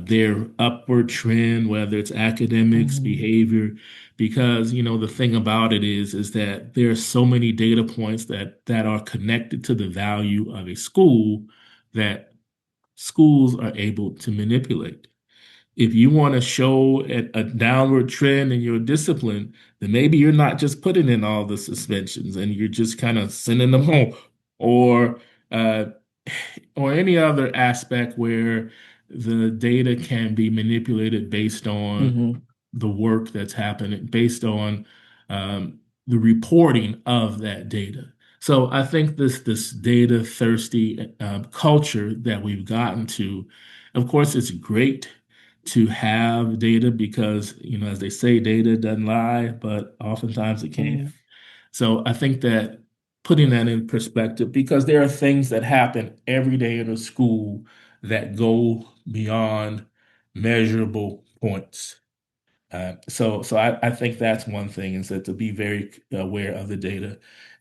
their upward trend, whether it's academics, Mhm. behavior. Because, the thing about it is that there are so many data points that are connected to the value of a school that schools are able to manipulate. If you want to show a downward trend in your discipline, then maybe you're not just putting in all the suspensions and you're just kind of sending them home, or uh, or any other aspect where the data can be manipulated based on Mhm. the work that's happening, based on the reporting of that data. So I think this data thirsty culture that we've gotten to, of course, it's great to have data because, as they say, data doesn't lie, but oftentimes it can. Mhm. So I think that putting that in perspective, because there are things that happen every day in a school that go beyond measurable points. So I think that's one thing, is that to be very aware of the data.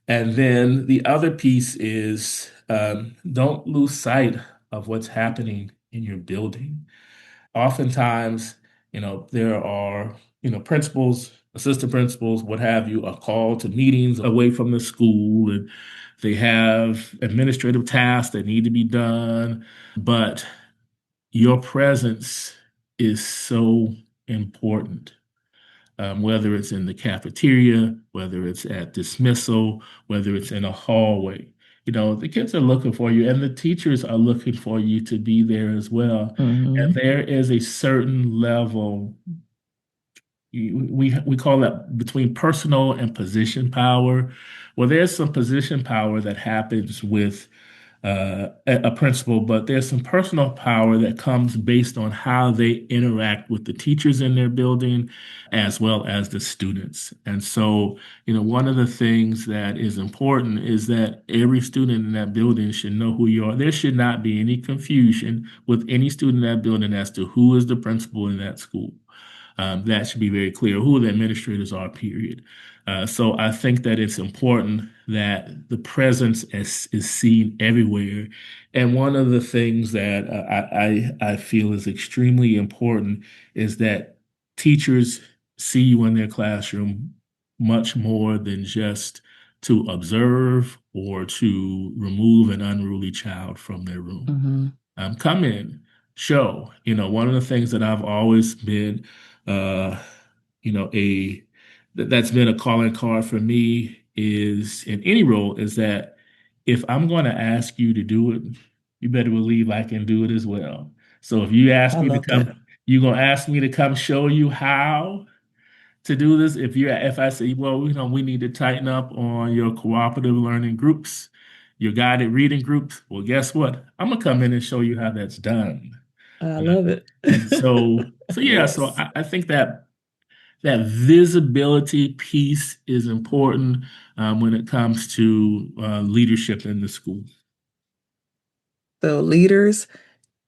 And then the other piece is don't lose sight of what's happening in your building. Oftentimes, there are, principals, assistant principals, what have you, are called to meetings away from the school, and they have administrative tasks that need to be done. But your presence is so important, whether it's in the cafeteria, whether it's at dismissal, whether it's in a hallway. The kids are looking for you, and the teachers are looking for you to be there as well. And Mhm. there is a certain level, we call that between personal and position power. Well, there's some position power that happens with a principal, but there's some personal power that comes based on how they interact with the teachers in their building as well as the students. And so, one of the things that is important is that every student in that building should know who you are. There should not be any confusion with any student in that building as to who is the principal in that school. That should be very clear who the administrators are, period. So I think that it's important that the presence is seen everywhere. And one of the things that I feel is extremely important is that teachers see you in their classroom much more than just to observe or to remove an unruly child from their room. Mhm. Come in, show. One of the things that I've always been, uh, a that's been a calling card for me is in any role is that if I'm going to ask you to do it, you better believe I can do it as well. So if you ask I me to love that. come, you're going to ask me to come show you how to do this. If I say, well, we need to tighten up on your cooperative learning groups, your guided reading groups. Well, guess what? I'm gonna come in and show you how that's done. I Uh, love it. and so yeah, so Yes. I think that visibility piece is important when it comes to leadership in the school. So, leaders,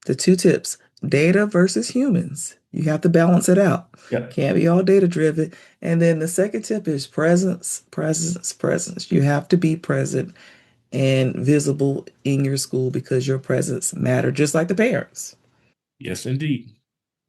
the two tips: data versus humans. You have to balance it out. Yep. Can't be all data driven. And then the second tip is presence, presence, presence. You have to be present and visible in your school because your presence matter, just like the parents. Yes, indeed.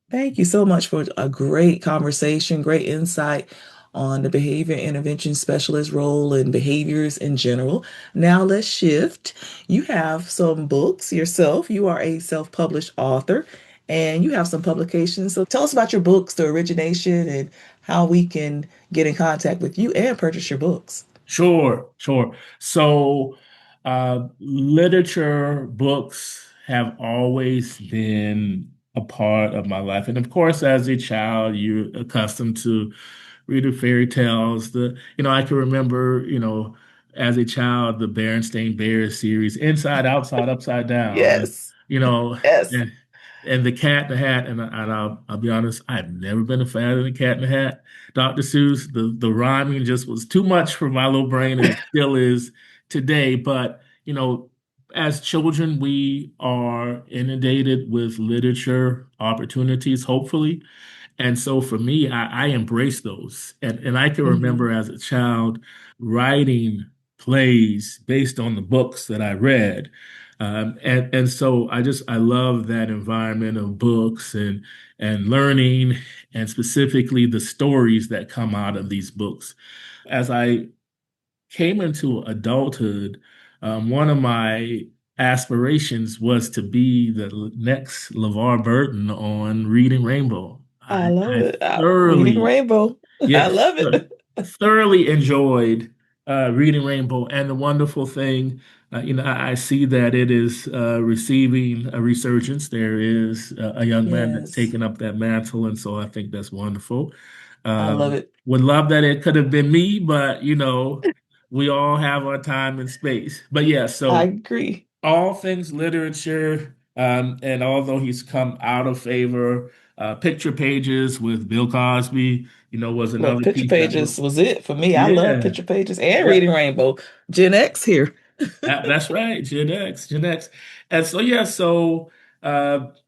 Thank you so much for a great conversation, great insight on the behavior intervention specialist role and behaviors in general. Now let's shift. You have some books yourself. You are a self-published author and you have some publications. So tell us about your books, the origination, and how we can get in contact with you and purchase your books. Sure, sure. So, literature books have always been a part of my life. And of course, as a child, you're accustomed to reading fairy tales. I can remember, as a child, the Berenstain Bears series, Inside, Outside, Upside Down, Yes. you know, Yes. and, and the Cat in the Hat. And I'll be honest, I've never been a fan of the Cat in the Hat. Dr. Seuss, the rhyming just was too much for my little brain, and it still is today. But, as children, we are inundated with literature opportunities, hopefully. And so for me, I embrace those. And I can Hmm. remember as a child writing plays based on the books that I read. And so I love that environment of books and learning, and specifically the stories that come out of these books. As I came into adulthood, one of my aspirations was to be the next LeVar Burton on Reading Rainbow. I love I it. Reading thoroughly, Rainbow. I yes, love it. thoroughly enjoyed Reading Rainbow. And the wonderful thing, I see that it is receiving a resurgence. There is a young man that's Yes, taken up that mantle, and so I think that's wonderful. I love Um, it. would love that it could have been me, but we all have our time and space. But yeah, I so agree. all things literature, and although he's come out of favor, Picture Pages with Bill Cosby, was Well, another Picture piece that was, Pages was it for me. I love yeah, Picture Pages and yeah, Reading Rainbow. Gen X here. that's right, Gen X, Gen X. And so, yeah, so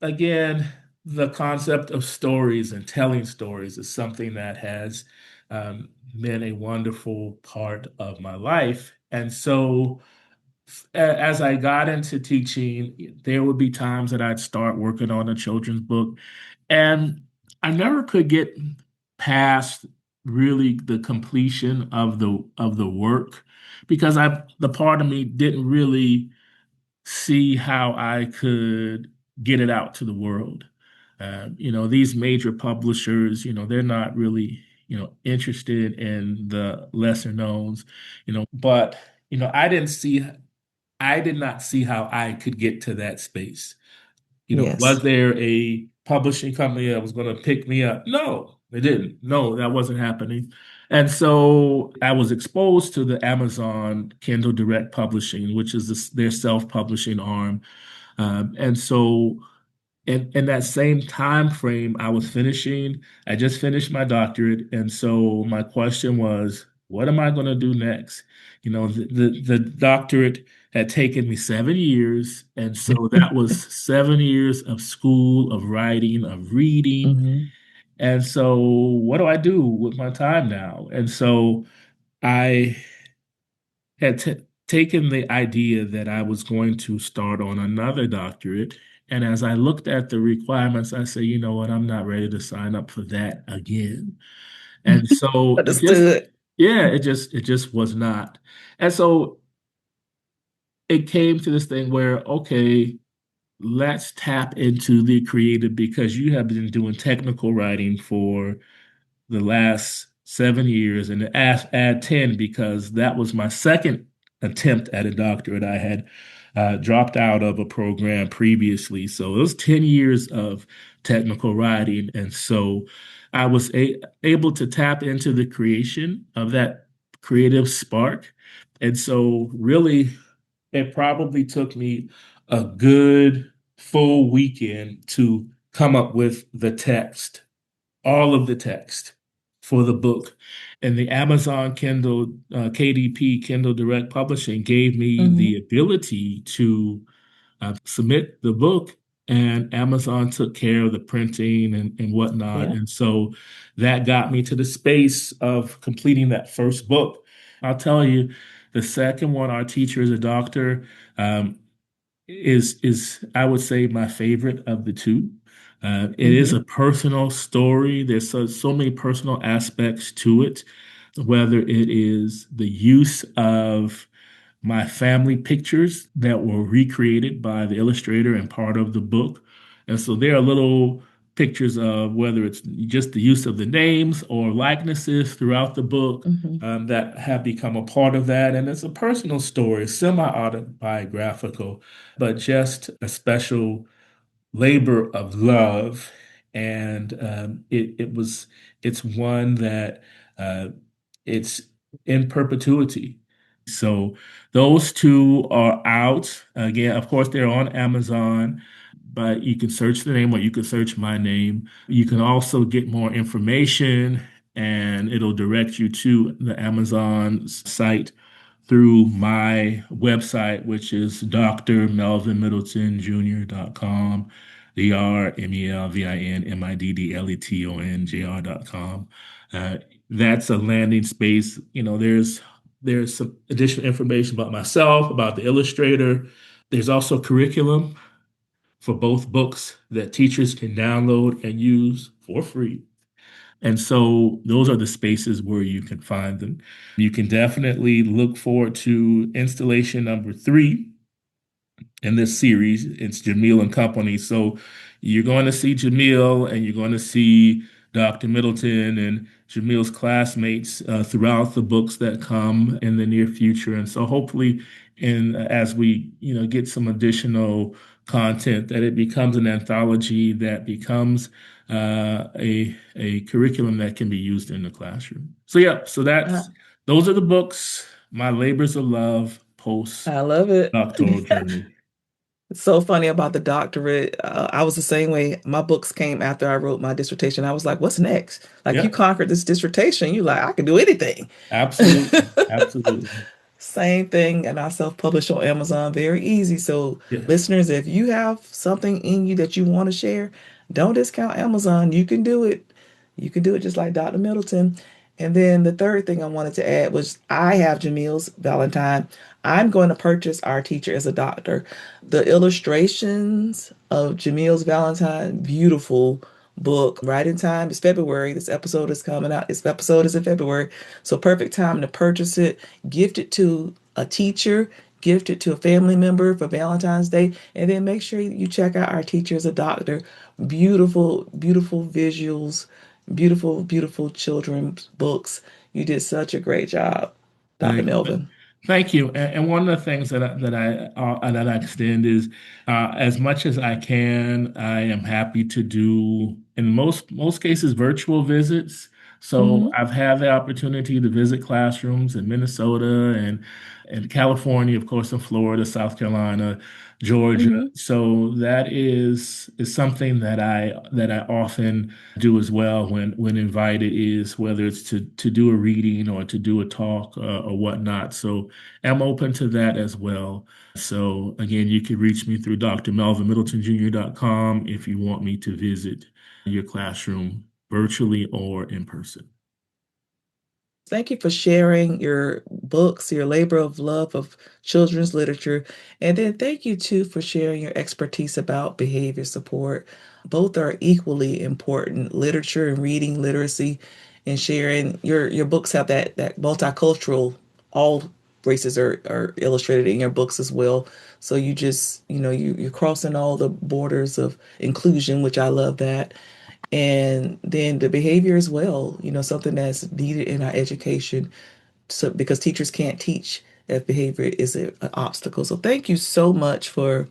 again, the concept of stories and telling stories is something that has been a wonderful part of my life. And so, as I got into teaching, there would be times that I'd start working on a children's book, and I never could get past really the completion of the work, because the part of me didn't really see how I could get it out to the world. These major publishers, they're not really, interested in the lesser knowns, but I did not see how I could get to that space. Was Yes. there a publishing company that was going to pick me up? No, they didn't. No, that wasn't happening. And so I was exposed to the Amazon Kindle Direct Publishing, which is their self-publishing arm. And so in that same time frame, I just finished my doctorate. And so my question was, what am I going to do next? The doctorate had taken me 7 years. And so that was 7 years of school, of writing, of reading. Hmm. And so what do I do with my time now? And so I had taken the idea that I was going to start on another doctorate. And as I looked at the requirements, I said, you know what, I'm not ready to sign up for that again. And so Understood. it just was not. And so it came to this thing where, okay, let's tap into the creative, because you have been doing technical writing for the last 7 years, and add 10 because that was my second attempt at a doctorate. I had dropped out of a program previously. So it was 10 years of technical writing. And so I was able to tap into the creation of that creative spark. And so really, it probably took me a good full weekend to come up with the text, all of the text for the book. And the Amazon Kindle, KDP, Kindle Direct Publishing, gave me the Hmm. ability to submit the book, and Amazon took care of the printing and whatnot. Yeah. And so that got me to the space of completing that first book. I'll tell you, the second one, Our Teacher is a Doctor, um, is I would say my favorite of the two. It is a Hmm. personal story. There's so many personal aspects to it, whether it is the use of my family pictures that were recreated by the illustrator and part of the book. And so there are little pictures of whether it's just the use of the names or likenesses throughout the book, Hmm. that have become a part of that. And it's a personal story, semi-autobiographical, but just a special labor of love. And it's one that uh, it's in perpetuity. So those two are out. Again, of course, they're on Amazon, but you can search the name or you can search my name. You can also get more information, and it'll direct you to the Amazon site through my website, which is drmelvinmiddletonjr.com. DrMelvinMiddletonJr.com. Uh, that's a landing space. There's some additional information about myself, about the illustrator. There's also curriculum for both books that teachers can download and use for free. And so those are the spaces where you can find them. You can definitely look forward to installation number 3 in this series. It's Jamil and Company. So you're going to see Jamil and you're going to see Dr. Middleton and Jamil's classmates throughout the books that come in the near future. And so hopefully, as we get some additional content, that it becomes an anthology that becomes a curriculum that can be used in the classroom. So yeah, so Uh, those are the books. My labors of love post I love it. doctoral journey. It's so funny about the doctorate. I was the same way. My books came after I wrote my dissertation. I was like, what's next? Like, you Yep, conquered this dissertation. You like, I can do anything. absolutely, absolutely. Same thing, and I self-publish on Amazon. Very easy. So, Yes. listeners, if you have something in you that you want to share, don't discount Amazon. You can do it. You can do it just like Dr. Middleton. And then the third thing I wanted to add was I have Jamil's Valentine. I'm going to purchase Our Teacher as a Doctor. The illustrations of Jamil's Valentine, beautiful book. Right in time. It's February. This episode is coming out. This episode is in February. So perfect time to purchase it, gift it to a teacher, gift it to a family member for Valentine's Day, and then make sure you check out Our Teacher as a Doctor. Beautiful, beautiful visuals, beautiful, beautiful children's books. You did such a great job, Dr. Thank, Melvin. thank you. And one of the things that I extend is, as much as I can, I am happy to do in most cases virtual visits. So Hmm. I've had the opportunity to visit classrooms in Minnesota and California, of course, in Florida, South Carolina, Georgia. Hmm. So that is something that I often do as well when invited, is whether it's to do a reading or to do a talk or whatnot. So I'm open to that as well. So again, you can reach me through drmelvinmiddletonjr.com if you want me to visit your classroom virtually or in person. Thank you for sharing your books, your labor of love of children's literature. And then thank you too for sharing your expertise about behavior support. Both are equally important. Literature and reading literacy and sharing your books have that multicultural, all races are illustrated in your books as well. So you just, you're crossing all the borders of inclusion, which I love that. And then the behavior as well, something that's needed in our education. So because teachers can't teach if behavior is an obstacle. So thank you so much for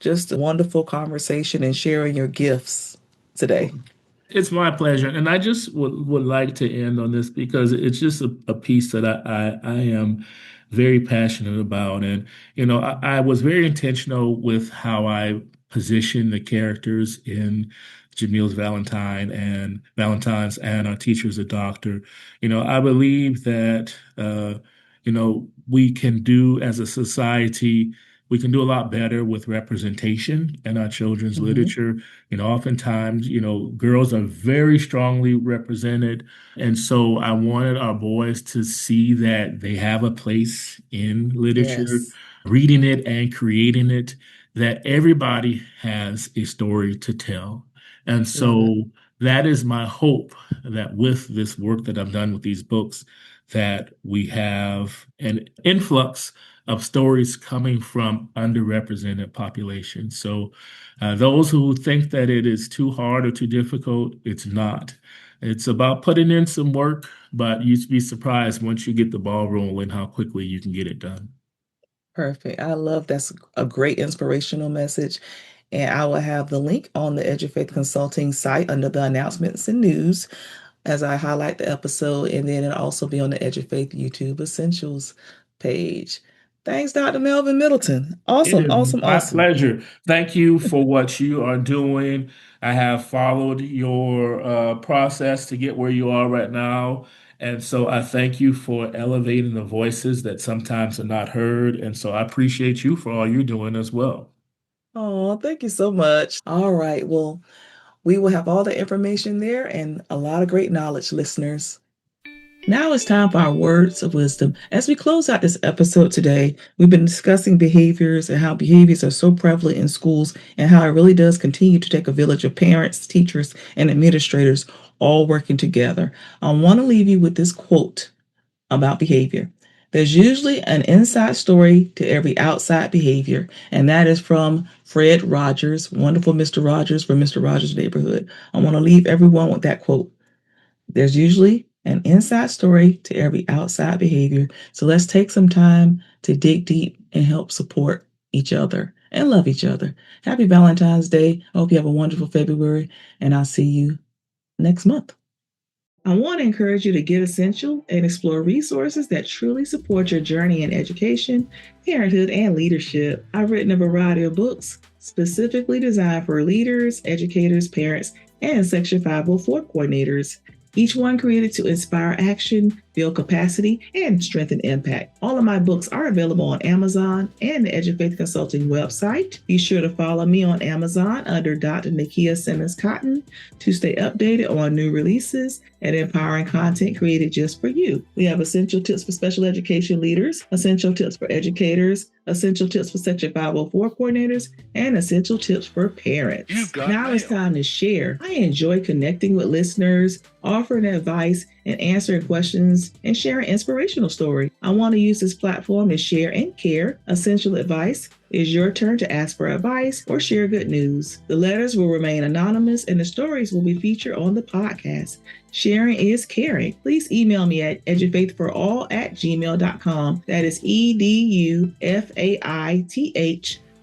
just a wonderful conversation and sharing your gifts today. It's my pleasure. And I just would like to end on this because it's just a piece that I am very passionate about. And, I was very intentional with how I position the characters in Jamil's Valentine's and Our Teacher's a Doctor. I believe that, we can do as a society, we can do a lot better with representation in our children's Hmm. literature. Oftentimes, girls are very strongly represented. And so I wanted our boys to see that they have a place in literature, Yes. reading it and creating it, that everybody has a story to tell. And Love it. so that is my hope, that with this work that I've done with these books, that we have an influx of stories coming from underrepresented populations. So those who think that it is too hard or too difficult, it's not. It's about putting in some work, but you'd be surprised once you get the ball rolling how quickly you can get it done. Perfect. I love that's a great inspirational message. And I will have the link on the EduFaith Consulting site under the announcements and news as I highlight the episode, and then it'll also be on the EduFaith YouTube Essentials page. Thanks, Dr. Melvin Middleton. It Awesome, is awesome, my awesome. pleasure. Thank you for what you are doing. I have followed your process to get where you are right now. And so I thank you for elevating the voices that sometimes are not heard. And so I appreciate you for all you're doing as well. Oh, thank you so much. All right. Well, we will have all the information there and a lot of great knowledge, listeners. Now it's time for our words of wisdom. As we close out this episode today, we've been discussing behaviors and how behaviors are so prevalent in schools and how it really does continue to take a village of parents, teachers, and administrators all working together. I want to leave you with this quote about behavior. There's usually an inside story to every outside behavior, and that is from Fred Rogers, wonderful Mr. Rogers from Mr. Rogers' Neighborhood. I want to leave everyone with that quote. There's usually an inside story to every outside behavior. So let's take some time to dig deep and help support each other and love each other. Happy Valentine's Day. I hope you have a wonderful February, and I'll see you next month. I want to encourage you to get essential and explore resources that truly support your journey in education, parenthood, and leadership. I've written a variety of books specifically designed for leaders, educators, parents, and Section 504 coordinators. Each one created to inspire action, build capacity, and strengthen impact. All of my books are available on Amazon and the EdUFaith Consulting website. Be sure to follow me on Amazon under Dr. Nakia Simmons Cotton to stay updated on new releases and empowering content created just for you. We have essential tips for special education leaders, essential tips for educators, essential tips for Section 504 coordinators, and essential tips for parents. Now it's time to share. I enjoy connecting with listeners, offering advice, and answering questions and sharing inspirational story. I want to use this platform to share and care. Essential advice is your turn to ask for advice or share good news. The letters will remain anonymous and the stories will be featured on the podcast. Sharing is caring. Please email me at edufaithforall@gmail.com. That is EDUFAITH,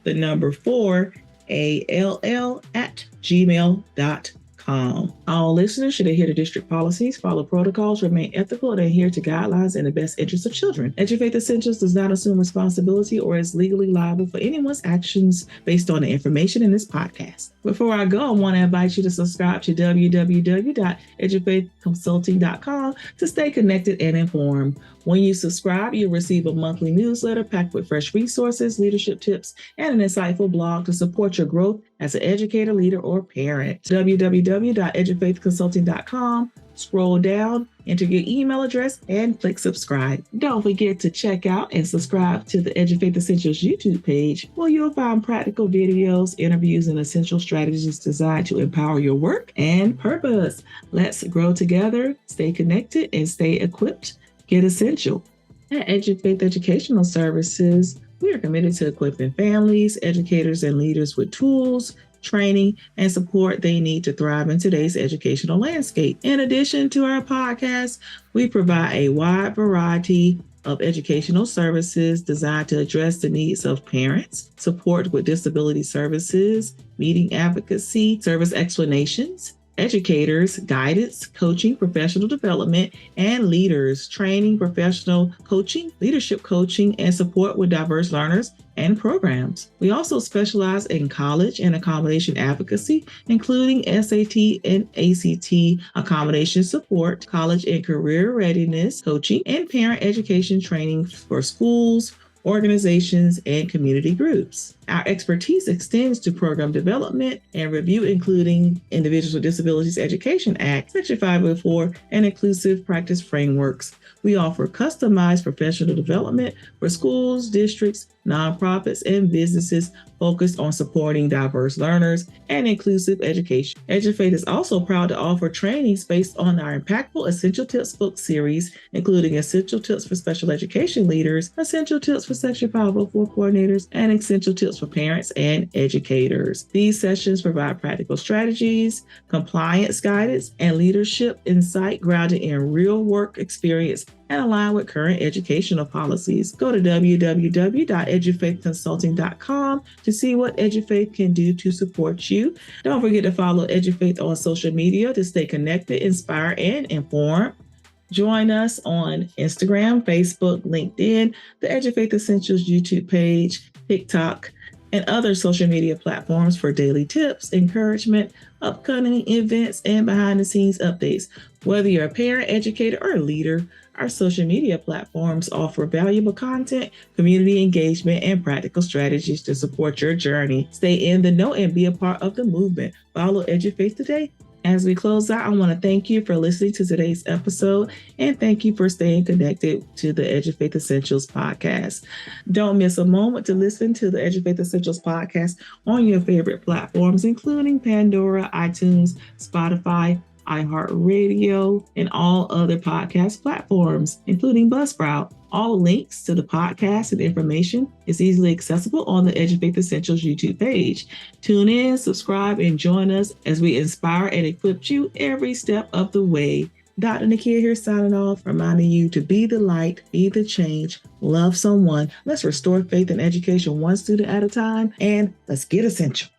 the number 4ALL@gmail.com. All listeners should adhere to district policies, follow protocols, remain ethical, and adhere to guidelines in the best interest of children. EdUFaith Essentials does not assume responsibility or is legally liable for anyone's actions based on the information in this podcast. Before I go, I want to invite you to subscribe to www.edufaithconsulting.com to stay connected and informed. When you subscribe, you'll receive a monthly newsletter packed with fresh resources, leadership tips, and an insightful blog to support your growth as an educator, leader, or parent. www.edufaithconsulting.com. Scroll down, enter your email address, and click subscribe. Don't forget to check out and subscribe to the EdUFaith Essentials YouTube page, where you'll find practical videos, interviews, and essential strategies designed to empower your work and purpose. Let's grow together, stay connected, and stay equipped. Get essential. At EdUFaith Educational Services, we are committed to equipping families, educators, and leaders with tools, training, and support they need to thrive in today's educational landscape. In addition to our podcast, we provide a wide variety of educational services designed to address the needs of parents, support with disability services, meeting advocacy, service explanations, educators, guidance, coaching, professional development, and leaders, training, professional coaching, leadership coaching, and support with diverse learners and programs. We also specialize in college and accommodation advocacy, including SAT and ACT accommodation support, college and career readiness coaching, and parent education training for schools, organizations, and community groups. Our expertise extends to program development and review, including Individuals with Disabilities Education Act, Section 504, and inclusive practice frameworks. We offer customized professional development for schools, districts, nonprofits, and businesses focused on supporting diverse learners and inclusive education. EdUFaith is also proud to offer trainings based on our impactful Essential Tips book series, including Essential Tips for Special Education Leaders, Essential Tips for Section 504 coordinators, and Essential Tips for parents and educators. These sessions provide practical strategies, compliance guidance, and leadership insight grounded in real work experience and align with current educational policies. Go to www.edufaithconsulting.com to see what EdUFaith can do to support you. Don't forget to follow EdUFaith on social media to stay connected, inspired, and informed. Join us on Instagram, Facebook, LinkedIn, the EdUFaith Essentials YouTube page, TikTok, and other social media platforms for daily tips, encouragement, upcoming events, and behind-the-scenes updates. Whether you're a parent, educator, or a leader, our social media platforms offer valuable content, community engagement, and practical strategies to support your journey. Stay in the know and be a part of the movement. Follow EduFaith today. As we close out, I want to thank you for listening to today's episode and thank you for staying connected to the EduFaith Essentials podcast. Don't miss a moment to listen to the EduFaith Essentials podcast on your favorite platforms, including Pandora, iTunes, Spotify, iHeartRadio, and all other podcast platforms, including Buzzsprout. All links to the podcast and information is easily accessible on the EduFaith Essentials YouTube page. Tune in, subscribe, and join us as we inspire and equip you every step of the way. Dr. Nakia here signing off, reminding you to be the light, be the change, love someone. Let's restore faith in education one student at a time, and let's get essential.